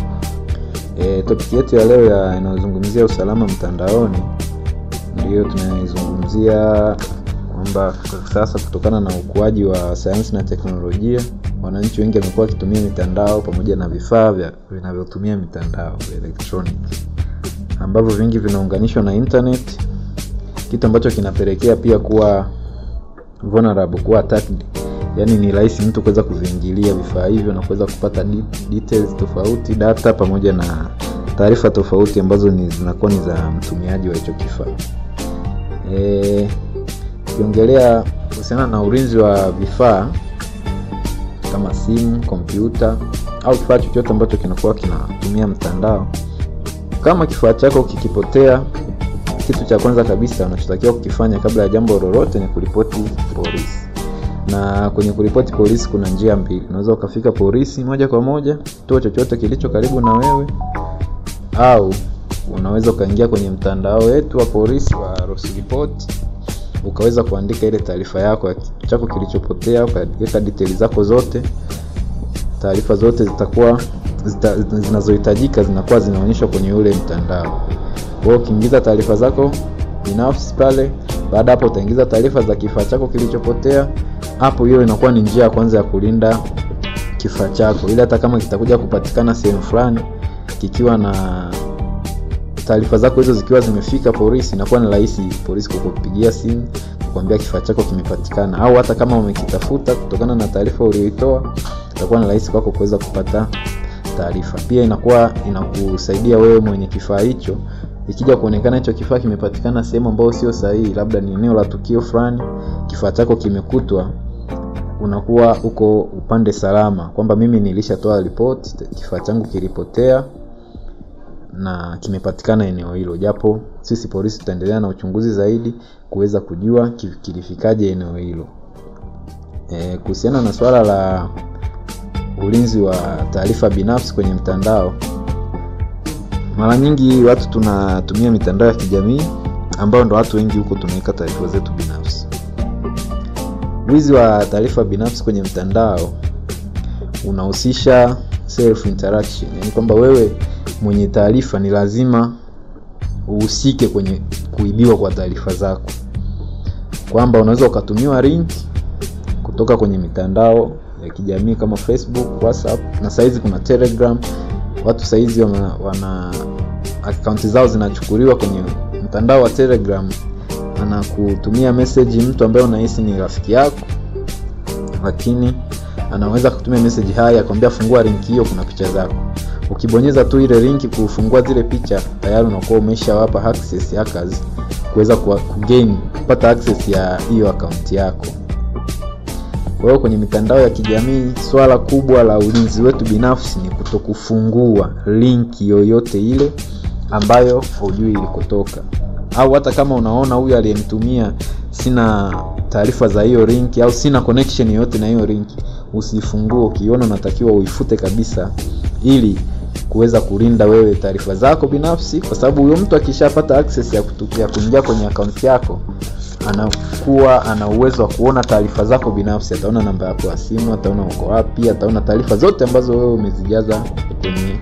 Topic yetu ya leo inazungumzia usalama mtandaoni. Ndio tunaizungumzia kwamba sasa kutokana na ukuaji wa sayansi na teknolojia, wananchi wengi wamekuwa wakitumia mitandao pamoja na vifaa vinavyotumia mitandao electronic ambavyo vingi vinaunganishwa na internet, kitu ambacho kinapelekea pia kuwa vulnerable, kuwa attacked. Yaani ni rahisi mtu kuweza kuviingilia vifaa hivyo na kuweza kupata details tofauti, data pamoja na taarifa tofauti ambazo zinakuwa ni za mtumiaji wa hicho kifaa. Ukiongelea kuhusiana na ulinzi wa vifaa kama simu, kompyuta au kifaa chochote ambacho kinakuwa kinatumia mtandao, kama kifaa chako kikipotea, kitu cha kwanza kabisa unachotakiwa kukifanya kabla ya jambo lolote ni kuripoti polisi. Na kwenye kuripoti polisi kuna njia mbili. Unaweza ukafika polisi moja kwa moja, kituo chochote kilicho karibu na wewe, au unaweza ukaingia kwenye mtandao wetu wa polisi wa Ross Report, ukaweza kuandika ile taarifa yako chako kilichopotea, ukaweka details zako zote. Taarifa zote zitakuwa zinazohitajika zinakuwa zinaonyeshwa kwenye ule mtandao. Kwa hiyo ukiingiza taarifa zako binafsi pale, baada hapo utaingiza taarifa za kifaa chako kilichopotea. Hapo hiyo inakuwa ni njia ya kwanza ya kulinda kifaa chako, ili hata kama kitakuja kupatikana sehemu fulani kikiwa na taarifa zako hizo zikiwa zimefika polisi, inakuwa ni rahisi polisi kukupigia simu kukuambia kifaa chako kimepatikana, au hata kama umekitafuta kutokana na taarifa uliyoitoa, itakuwa ni rahisi kwako kuweza kupata taarifa. Pia inakusaidia wewe mwenye kifaa hicho, ikija kuonekana hicho kifaa kimepatikana sehemu ambayo sio sahihi, labda ni eneo la tukio fulani, kifaa chako kimekutwa, unakuwa uko upande salama kwamba mimi nilishatoa report, kifaa changu kilipotea na kimepatikana eneo hilo, japo sisi polisi tutaendelea na uchunguzi zaidi kuweza kujua kilifikaje eneo hilo. Kuhusiana na swala la ulinzi wa taarifa binafsi kwenye mtandao, mara nyingi watu tunatumia mitandao ya kijamii ambao ndo watu wengi huko tunaweka taarifa zetu binafsi. Wizi wa taarifa binafsi kwenye mtandao unahusisha self interaction, yani kwamba wewe mwenye taarifa ni lazima uhusike kwenye kuibiwa kwa taarifa zako. Kwamba unaweza ukatumiwa link kutoka kwenye mitandao ya kijamii kama Facebook, WhatsApp, na saizi kuna Telegram. Watu saizi wana account zao zinachukuliwa kwenye mtandao wa Telegram. Anakutumia message mtu ambaye unahisi ni rafiki yako, lakini anaweza kutumia message haya akwambia fungua link hiyo, kuna picha zako. Ukibonyeza tu ile link kufungua zile picha, tayari unakuwa umeshawapa access hackers kuweza kupata access ya hiyo account yako. Kwa hiyo kwenye mitandao ya kijamii, swala kubwa la ulinzi wetu binafsi ni kutokufungua link yoyote ile ambayo hujui ilikotoka. Au hata kama unaona huyu aliyemtumia sina taarifa za hiyo link au sina connection yoyote na hiyo link, usifungue. Ukiona unatakiwa uifute kabisa, ili kuweza kulinda wewe taarifa zako binafsi, kwa sababu huyo mtu akishapata access ya kuingia kwenye account yako, anakuwa ana uwezo wa kuona taarifa zako binafsi. Ataona namba yako ya simu, ataona uko wapi, ataona taarifa zote ambazo wewe umezijaza kwenye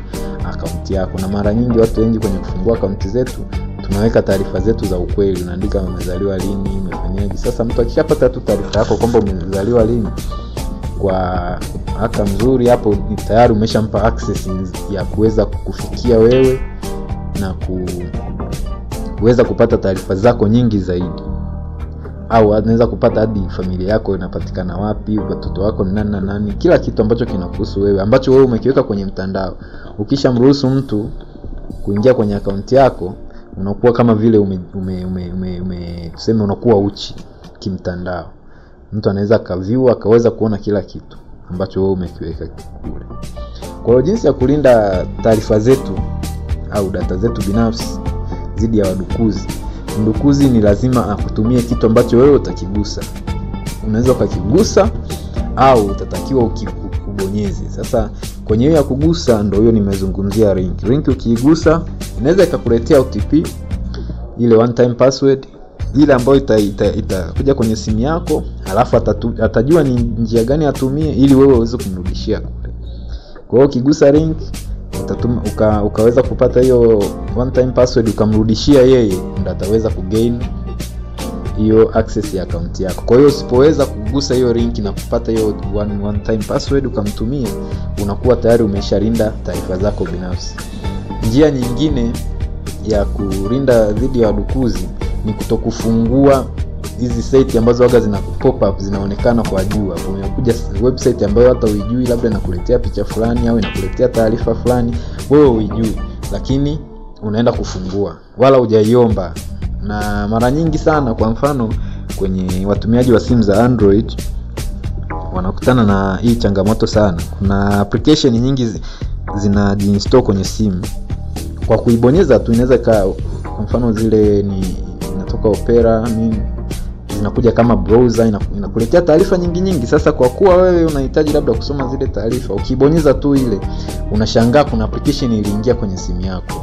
account yako. Na mara nyingi watu wengi kwenye kufungua account zetu tunaweka taarifa zetu za ukweli, unaandika umezaliwa lini, umefanyaje. Sasa mtu akishapata tu taarifa yako kwamba umezaliwa lini kwa haka mzuri, hapo ni tayari umeshampa access ya kuweza kukufikia wewe na kuweza kupata taarifa zako nyingi zaidi. Au anaweza kupata hadi familia yako inapatikana wapi, watoto wako ni nani na nani, kila kitu ambacho kinakuhusu wewe, ambacho wewe umekiweka kwenye mtandao. Ukishamruhusu mtu kuingia kwenye account yako, unakuwa kama vile tuseme unakuwa uchi kimtandao. Mtu anaweza kaview akaweza kuona kila kitu ambacho wewe umekiweka kule. Kwa hiyo jinsi ya kulinda taarifa zetu au data zetu binafsi dhidi ya wadukuzi. Mdukuzi ni lazima akutumie kitu ambacho wewe utakigusa. Unaweza ukakigusa au utatakiwa ukibonyeze. Sasa kwenye hiyo ya kugusa ndio hiyo nimezungumzia link. Link ukiigusa inaweza ikakuletea OTP, ile one time password, ile ambayo itakuja kwenye simu yako, alafu atajua ni njia gani atumie ili wewe uweze kumrudishia kule. Kwa hiyo ukigusa link ukaweza kupata hiyo one time password, ukamrudishia yeye, ndio ataweza kugain hiyo access ya account yako. Kwa hiyo usipoweza kugusa hiyo link na kupata hiyo one time password ukamtumia, unakuwa tayari umeshalinda taarifa zako binafsi. Njia nyingine ya kulinda dhidi ya wadukuzi ni kutokufungua hizi site ambazo waga zina pop up zinaonekana kwa juu. Hapo unakuja website ambayo hata hujui, labda inakuletea picha fulani au inakuletea taarifa fulani wewe hujui, lakini unaenda kufungua wala hujaiomba. Na mara nyingi sana, kwa mfano kwenye watumiaji wa simu za Android wanakutana na hii changamoto sana. Kuna application nyingi zinajiinstall kwenye simu, kwa kuibonyeza tu inaweza kwa mfano zile ni inatoka Opera, zinakuja kama browser, inakuletea taarifa nyingi. Sasa kwa kuwa wewe unahitaji labda kusoma zile taarifa, ukibonyeza tu ile unashangaa kuna application iliingia kwenye simu yako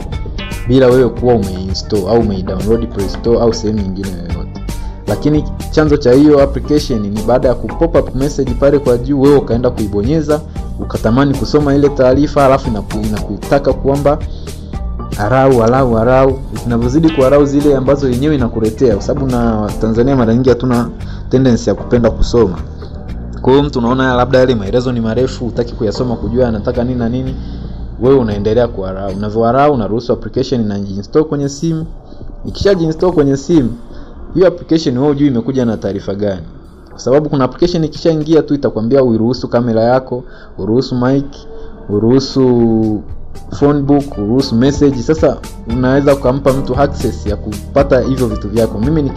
bila wewe kuwa umeinstall au umeidownload Play Store au sehemu nyingine yoyote. Lakini chanzo cha hiyo application ni baada ya kupop up message pale kwa juu, wewe ukaenda kuibonyeza, ukatamani kusoma ile taarifa, alafu inakutaka kuomba arau inavyozidi kuarau zile ambazo yenyewe inakuletea, kwa sababu na Tanzania mara nyingi hatuna tendency ya kupenda kusoma. Kwa hiyo mtu unaona labda yale maelezo ni marefu, hutaki kuyasoma kujua anataka nini na nini, wewe unaendelea kuarau. Unavyoarau unaruhusu application inainstall kwenye simu. Ikishajiinstall kwenye simu, hiyo application wewe hujui imekuja na taarifa gani. Kwa sababu kuna application ikishaingia tu itakwambia uruhusu kamera yako, uruhusu mic, uruhusu phone book, uruhusu message. Sasa unaweza kumpa mtu access ya kupata hivyo vitu vyako. Mimi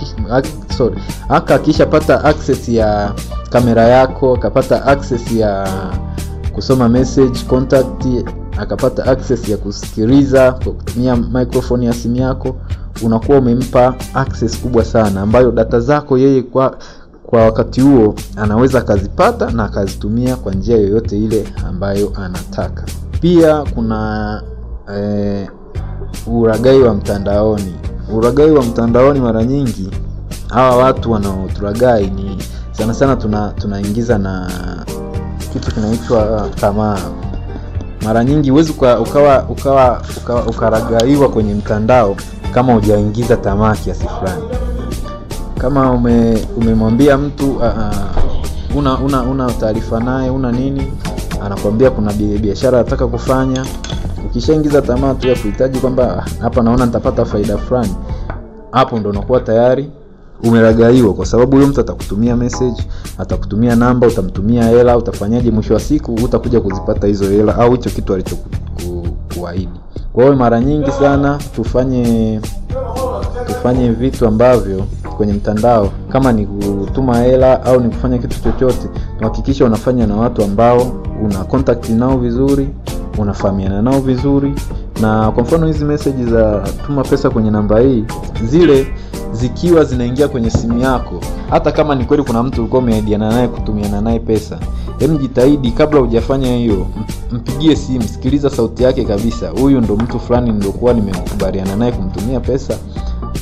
akishapata access ya kamera yako, akapata access ya kusoma message, contact, akapata access ya kusikiliza kwa kutumia microphone ya simu yako, unakuwa umempa access kubwa sana ambayo data zako yeye kwa wakati huo anaweza akazipata na akazitumia kwa njia yoyote ile ambayo anataka. Pia kuna ulaghai wa mtandaoni. Ulaghai wa mtandaoni, mara nyingi hawa watu wanaotulaghai ni sana sana tunaingiza na kitu kinaitwa tamaa. Mara nyingi huwezi ukaraghaiwa kwenye mtandao kama hujaingiza tamaa kiasi fulani. Kama umemwambia mtu una taarifa naye, una nini, anakuambia kuna biashara anataka kufanya, ukishaingiza tamaa tu ya kuhitaji kwamba hapa naona nitapata faida fulani, hapo ndo unakuwa tayari umelaghaiwa, kwa sababu huyo mtu atakutumia message, atakutumia namba, utamtumia hela, utafanyaje? Mwisho wa siku utakuja kuzipata hizo hela au hicho kitu alichokuahidi. Kwa hiyo mara nyingi sana tufanye vitu ambavyo kwenye mtandao, kama ni kutuma hela au ni kufanya kitu chochote, tuhakikisha unafanya na watu ambao una contact nao vizuri, unafahamiana nao vizuri. Na kwa mfano hizi message za tuma pesa kwenye namba hii, zile zikiwa zinaingia kwenye simu yako, hata kama ni kweli kuna mtu ulikuwa umeahidiana naye kutumiana naye pesa, jitahidi kabla hujafanya hiyo, mpigie simu, sikiliza sauti yake kabisa, huyu ndo mtu fulani nilikuwa nimekubaliana naye kumtumia pesa.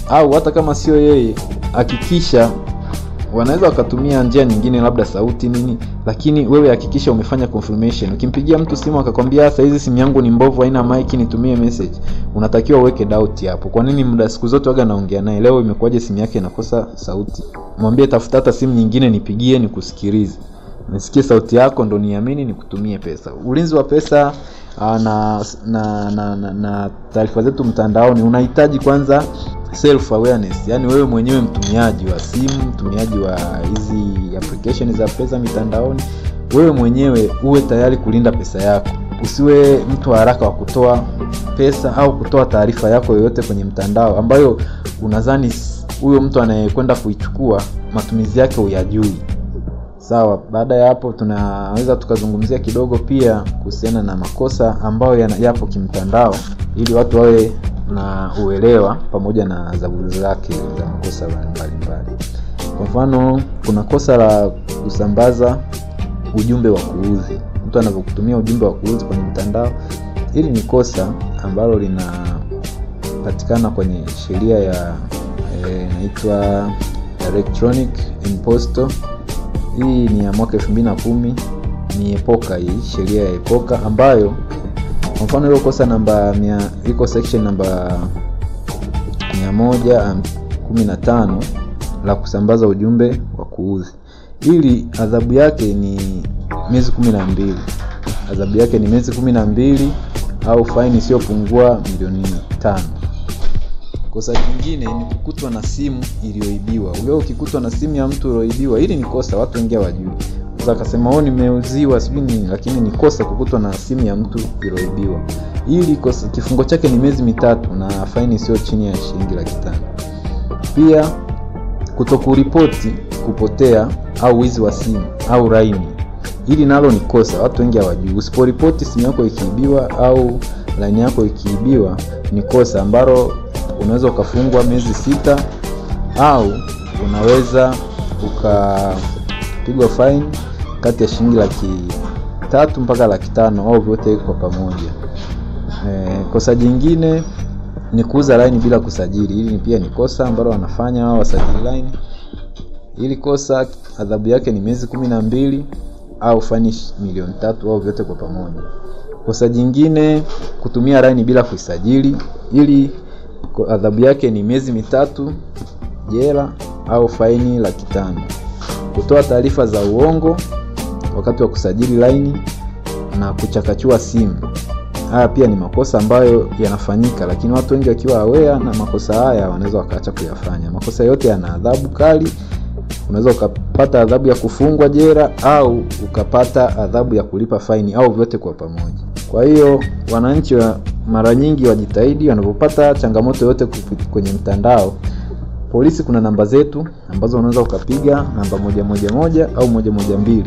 Au hata kama sio yeye, hakikisha, wanaweza wakatumia njia nyingine, labda sauti nini, lakini wewe hakikisha umefanya confirmation. Ukimpigia mtu simu akakwambia sasa hizi simu yangu ni mbovu, haina mic, nitumie message, unatakiwa uweke doubt hapo. Kwa nini muda siku zote waga naongea naye, leo imekuwaje simu yake inakosa sauti? Mwambie tafuta hata simu nyingine nipigie nikusikilize, nisikie sauti yako ndo niamini nikutumie pesa. Ulinzi wa pesa na taarifa zetu mtandaoni unahitaji kwanza self awareness, yani wewe mwenyewe mtumiaji wa simu, mtumiaji wa hizi application za pesa mitandaoni, wewe mwenyewe uwe tayari kulinda pesa yako. Usiwe mtu haraka wa kutoa pesa au kutoa taarifa yako yoyote kwenye mtandao ambayo unadhani huyo mtu anayekwenda kuichukua matumizi yake uyajui. Sawa, baada ya hapo tunaweza tukazungumzia kidogo pia kuhusiana na makosa ambayo yapo kimtandao, ili watu wawe na uelewa pamoja na adhabu zake za makosa mbalimbali. Kwa mfano, kuna kosa la kusambaza ujumbe wa kuudhi. Mtu anapokutumia ujumbe wa kuudhi kwenye mtandao, hili ni kosa ambalo linapatikana kwenye sheria ya inaitwa Electronic and Postal. Hii ni ya mwaka 2010, ni EPOCA, hii sheria ya EPOCA, ambayo kwa mfano ile kosa iko section namba 115 la kusambaza ujumbe wa kuudhi. Ili adhabu yake ni miezi 12. Adhabu yake ni miezi 12 au faini isiyopungua milioni 5. Kosa jingine ni kukutwa na simu iliyoibiwa. Wewe ukikutwa na simu ya mtu iliyoibiwa, hili ni kosa, watu wengi hawajui. Sasa akasema nimeuziwa sibini, lakini ni kosa kukutwa na simu ya mtu iliyoibiwa. Hili kosa kifungo chake ni miezi 3 na faini sio chini ya shilingi 500. Pia kutokuripoti kupotea au wizi wa simu au laini, hili nalo ni kosa, watu wengi hawajui. Usiporipoti simu yako ikiibiwa au laini yako ikiibiwa, ni kosa ambalo unaweza ukafungwa miezi 6 au unaweza ukapigwa fine kati ya shilingi 300 mpaka 500 au vyote kwa pamoja. Kosa jingine ni kuuza line bila kusajili. Hili pia ni kosa ambalo wanafanya wao wasajili line. Hili kosa adhabu yake ni miezi 12 au faini milioni 3 au vyote kwa pamoja. Kosa jingine kutumia line bila kusajili. Hili adhabu yake ni miezi 3 jela au faini 500. Kutoa taarifa za uongo wakati wa kusajili line na kuchakachua simu, haya pia ni makosa ambayo yanafanyika, lakini watu wengi wakiwa aware na makosa haya wanaweza wakaacha kuyafanya. Makosa yote yana adhabu kali. Unaweza ukapata adhabu ya kufungwa jela au ukapata adhabu ya kulipa faini au vyote kwa pamoja. Kwa hiyo wananchi mara nyingi wajitahidi wanapopata changamoto yote kwenye mtandao. Polisi kuna namba zetu ambazo unaweza ukapiga, namba 111 au 112.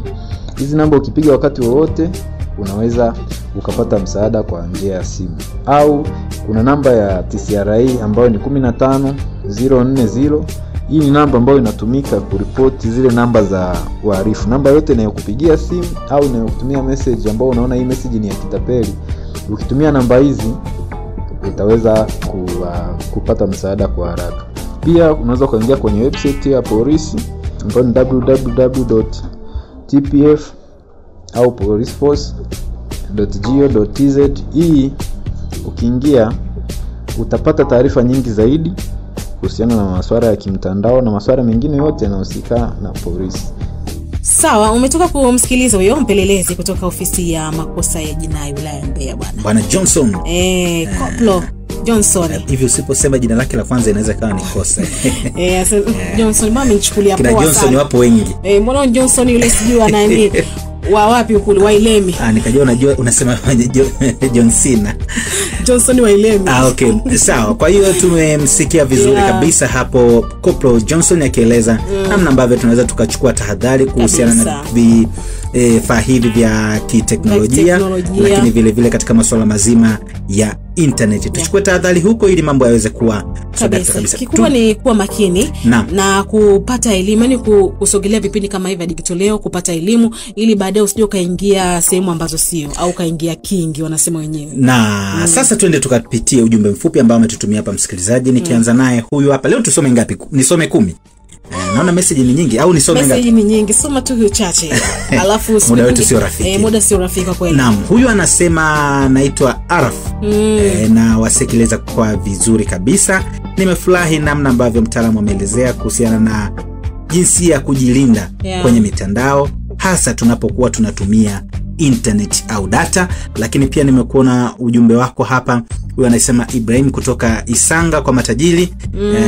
Hizi namba ukipiga wakati wowote unaweza ukapata msaada kwa njia ya simu. Au kuna namba ya TCRA ambayo ni 15040 Hii ni namba ambayo inatumika kuripoti zile namba za uhalifu. Namba yote inayokupigia simu au inayokutumia message ambayo unaona hii message ni ya kitapeli, ukitumia namba hizi utaweza kupata msaada kwa haraka. Pia unaweza kuingia kwenye website ya polisi ambayo ni www.tpf au policeforce.go.tz. Hii ukiingia utapata taarifa nyingi zaidi kuhusiana na masuala ya kimtandao na masuala mengine yote yanayohusika na polisi. Sawa, umetoka kumsikiliza huyo mpelelezi kutoka ofisi ya makosa ya jinai wilaya ya Mbeya Bwana Johnson. Koplo Johnson. Hivi usiposema jina lake la kwanza inaweza kawa ni kosa. Johnson mama nichukulia poa sana. Kina Johnson wapo wengi. Mbona Johnson yule sijui ana nini? Wa wapi ukuli wa Ilemi? Nikajua unasema John Cena. Johnson wa Ilemi. Okay, sawa. Kwa hiyo tumemsikia vizuri kabisa hapo Koplo Johnson akieleza namna ambavyo tunaweza tukachukua tahadhari kuhusiana na vifaa hivi vya kiteknolojia, lakini vile vile katika masuala mazima ya internet. Tuchukue tahadhari huko ili mambo yaweze kuwa kabisa. Kikubwa ni kuwa makini na kupata elimu, yani kusogelea vipindi kama hivi digital leo, kupata elimu ili baadaye usije kaingia sehemu ambazo sio au kaingia kingi wanasema wenyewe. Sasa twende tukapitie ujumbe mfupi ambao umetutumia hapa msikilizaji. Nikianza naye huyu hapa. Leo tusome ngapi? Nisome 10. Naona message ni nyingi au nisome ngapi? Message ni nyingi, soma tu hiyo chache. Alafu muda wetu sio rafiki. Muda sio rafiki kwa kweli. Naam, huyu anasema naitwa Araf. Na wasikiliza kwa vizuri kabisa. Nimefurahi namna ambavyo mtaalamu ameelezea kuhusiana na jinsi ya kujilinda kwenye mitandao, hasa tunapokuwa tunatumia internet au data. Lakini pia nimekuona ujumbe wako hapa. Huyu anasema Ibrahim kutoka Isanga kwa matajiri.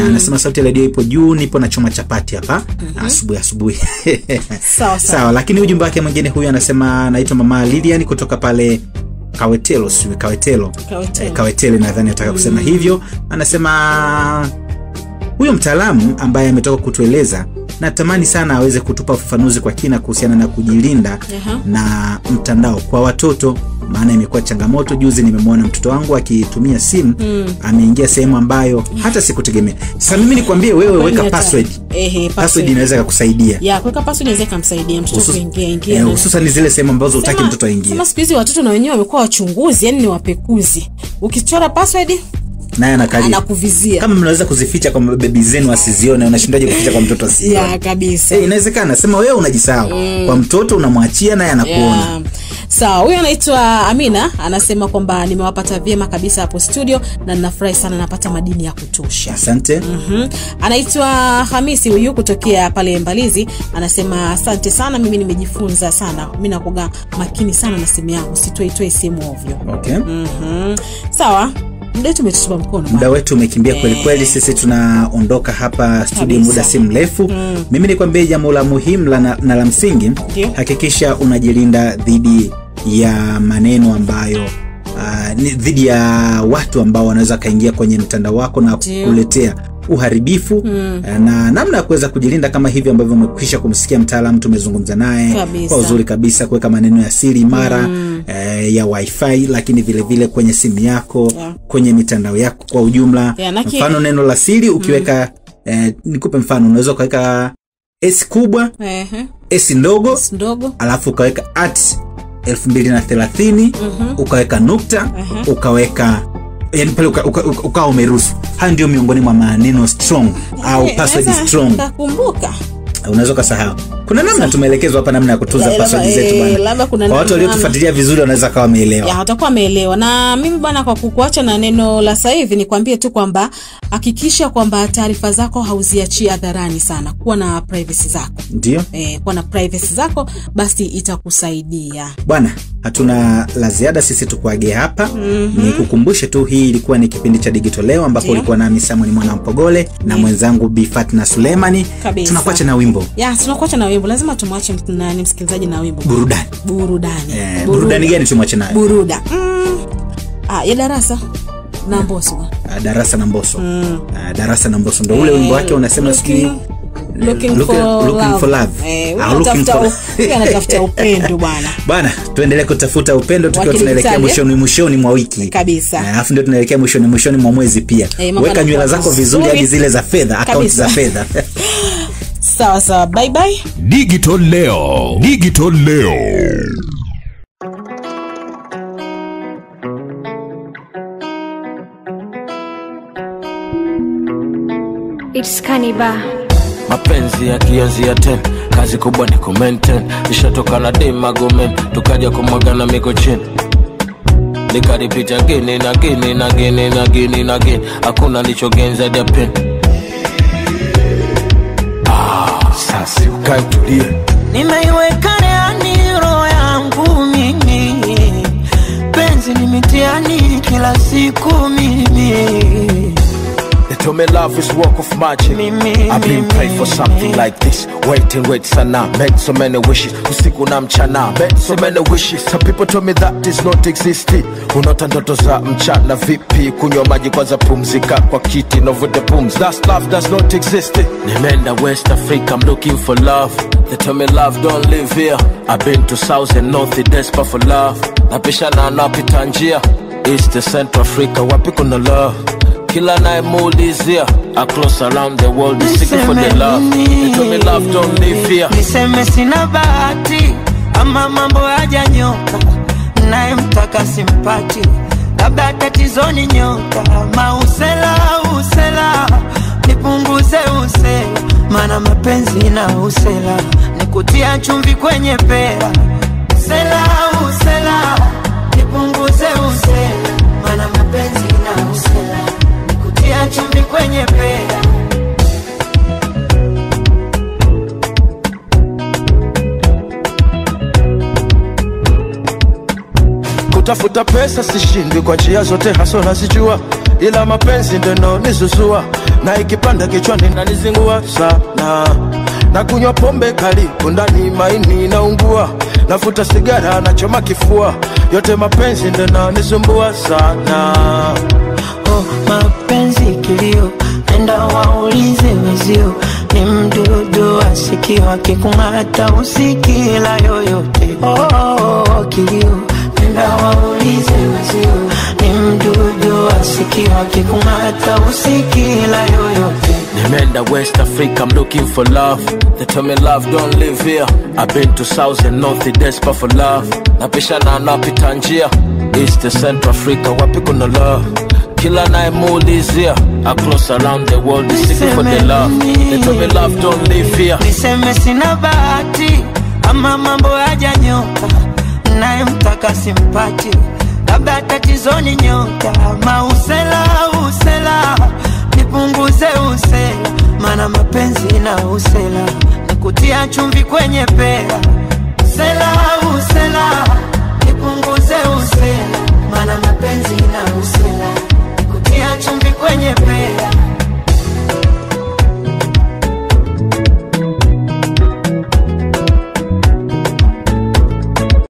Anasema sauti ya radio ipo juu, nipo na choma chapati hapa asubuhi. Sawa. Lakini ujumbe wake mwingine huyu anasema naitwa mama Lilian kutoka pale Kawetele nadhani nataka kusema hivyo. Anasema huyo mtaalamu ambaye ametoka kutueleza, natamani sana aweze kutupa ufafanuzi kwa kina kuhusiana na kujilinda na mtandao kwa watoto, maana imekuwa changamoto. Juzi nimemwona mtoto wangu akitumia simu, ameingia sehemu ambayo hata sikutegemea. Sasa mimi nikwambie wewe weka password. Password inaweza kukusaidia. Kuweka password inaweza kumsaidia mtoto kuingia. Hususan zile sehemu ambazo hutaki mtoto aingie. Kama siku hizi watoto na wenyewe wamekuwa wachunguzi, yani ni wapekuzi. Ukichora password naye anakuvizia. Kama mnaweza kuzificha kwa baby zenu asizione, unashindaje kuficha kwa mtoto asione? Kabisa. Inawezekana. Sema wewe unajisahau. Kwa mtoto unamwachia naye anakuona. Sawa, huyu anaitwa Amina, anasema kwamba nimewapata vyema kabisa hapo studio na ninafurahi sana napata madini ya kutosha. Asante. Anaitwa Hamisi huyu kutokea pale Mbalizi, anasema asante sana, mimi nimejifunza sana. Mimi nakuga makini sana na simu yangu, sitoe simu ovyo. Okay. Sawa. Muda wetu umekimbia kweli. Sisi tunaondoka hapa studio muda si mrefu. Mimi nikwambie jambo la muhimu na la msingi. Hakikisha unajilinda dhidi ya maneno ambayo dhidi ya watu ambao wanaweza kaingia kwenye mtandao wako na kukuletea uharibifu. Na namna ya kuweza kujilinda kama hivi ambavyo umekwisha kumsikia mtaalamu, tumezungumza naye kwa uzuri kabisa, kuweka maneno ya siri imara ya wifi, lakini vile vile kwenye simu yako, kwenye mitandao yako kwa ujumla. Mfano neno la siri ukiweka nikupe mfano, unaweza kuweka S kubwa, S ndogo, alafu ukaweka @2030, ukaweka nukta, ukaweka yani pale ukawa umeruhusu. Haya ndio miongoni mwa maneno strong au password strong. Nakumbuka. Unaweza kusahau. Kuna namna tumeelekezwa hapa namna ya kutunza password zetu bwana. Kwa watu waliotufuatilia vizuri wanaweza kawa wameelewa. Watakuwa wameelewa. Na mimi bwana, kwa kukuacha na neno la sasa hivi nikwambie tu kwamba hakikisha kwamba taarifa zako hauziachii hadharani sana. Kuwa na privacy zako. Ndio. Kuwa na privacy zako basi itakusaidia. Bwana, hatuna la ziada, sisi tukuage hapa. Nikukumbushe tu hii ilikuwa ni kipindi cha Digital Leo ambapo ulikuwa nami Samuel Mwana Mpogole na mwenzangu Bi Fatna Sulemani. Tunakuacha na wimbo. Tunakuacha na wimbo. Lazima tumwache nani msikilizaji na wimbo. Burudani. Burudani gani tumwache nayo? Buruda. Ya Darasa na Mbosso. Darasa na Mbosso. Darasa na Mbosso ndio ule wimbo wake unasema sikii looking for love. Anatafuta upendo bwana. Bwana, tuendelee kutafuta upendo tukiwa tunaelekea mwishoni mwa wiki. Kabisa. Alafu ndio tunaelekea mwishoni mwa mwezi pia. Weka nywele zako vizuri hadi zile za fedha, account za fedha. Sawa, bye bye. Digital Leo. It's Kaniba. Mapenzi yakianzia 10, kazi kubwa ni kumaintain. Nishatoka na dema gomen, tukaja kumwagana miko chini. Nikaripita gini na gini. Hakuna nichogenza ya pen. Sasa ukae tulie. Nimeiweka reani roho yangu mimi. Penzi ni mitiani kila siku mimi. They told me love is work of magic. I've been praying for something like this. Wait sana. Made so many wishes. Usiku na mchana. Made so many wishes. Some people told me that is not existing. Unaota ndoto za mchana vipi? Kunywa maji kwanza pumzika kwa kiti. No with the booms. That love does not exist. Nimeenda West Africa. I'm looking for love. They told me love don't live here. I've been to South and North. Desperate for love. Napishana napita njia. East to Central Africa. Wapi kuna love? Kila nae muulizia across around the world is seeking for the love. They told me love don't live here. Niseme sina bahati ama mambo hajanyoka, naye mtaka simpati, labda tatizo ni nyota. Usela nipunguze usela, maana mapenzi na usela nikutia chumvi kwenye pera. Usela nipunguze usela, maana mapenzi na usela nikutia chumvi kwenye pera. Kutafuta pesa sishindwi kwa njia zote haso nazijua, ila mapenzi ndio nizuzua, na ikipanda kichwani nanizingua sana. Na kunywa pombe kali kundani maini naungua, nafuta sigara na choma kifua, yote mapenzi ndio nisumbua sana. Mapenzi kilio, nenda waulize wezio, ni mdudu asikiwa kikungata usikila yoyote. Kilio, nenda waulize wezio, ni mdudu asikiwa kikungata usikila yoyote. Nimeenda West Africa, I'm looking for love. They tell me love don't live here. I've been to South and North, desperate for love. Napishana napita njia, East to Central Africa, wapi kuna love? Kila nae muulizia across around the world is seeking for the love. They told me love don't live here. Niseme sina bahati ama mambo hajanyoka, naye mtaka simpati, labda tatizo ni nyota. Usela nipunguze usela, maana mapenzi na usela nikutia chumvi kwenye pera. Usela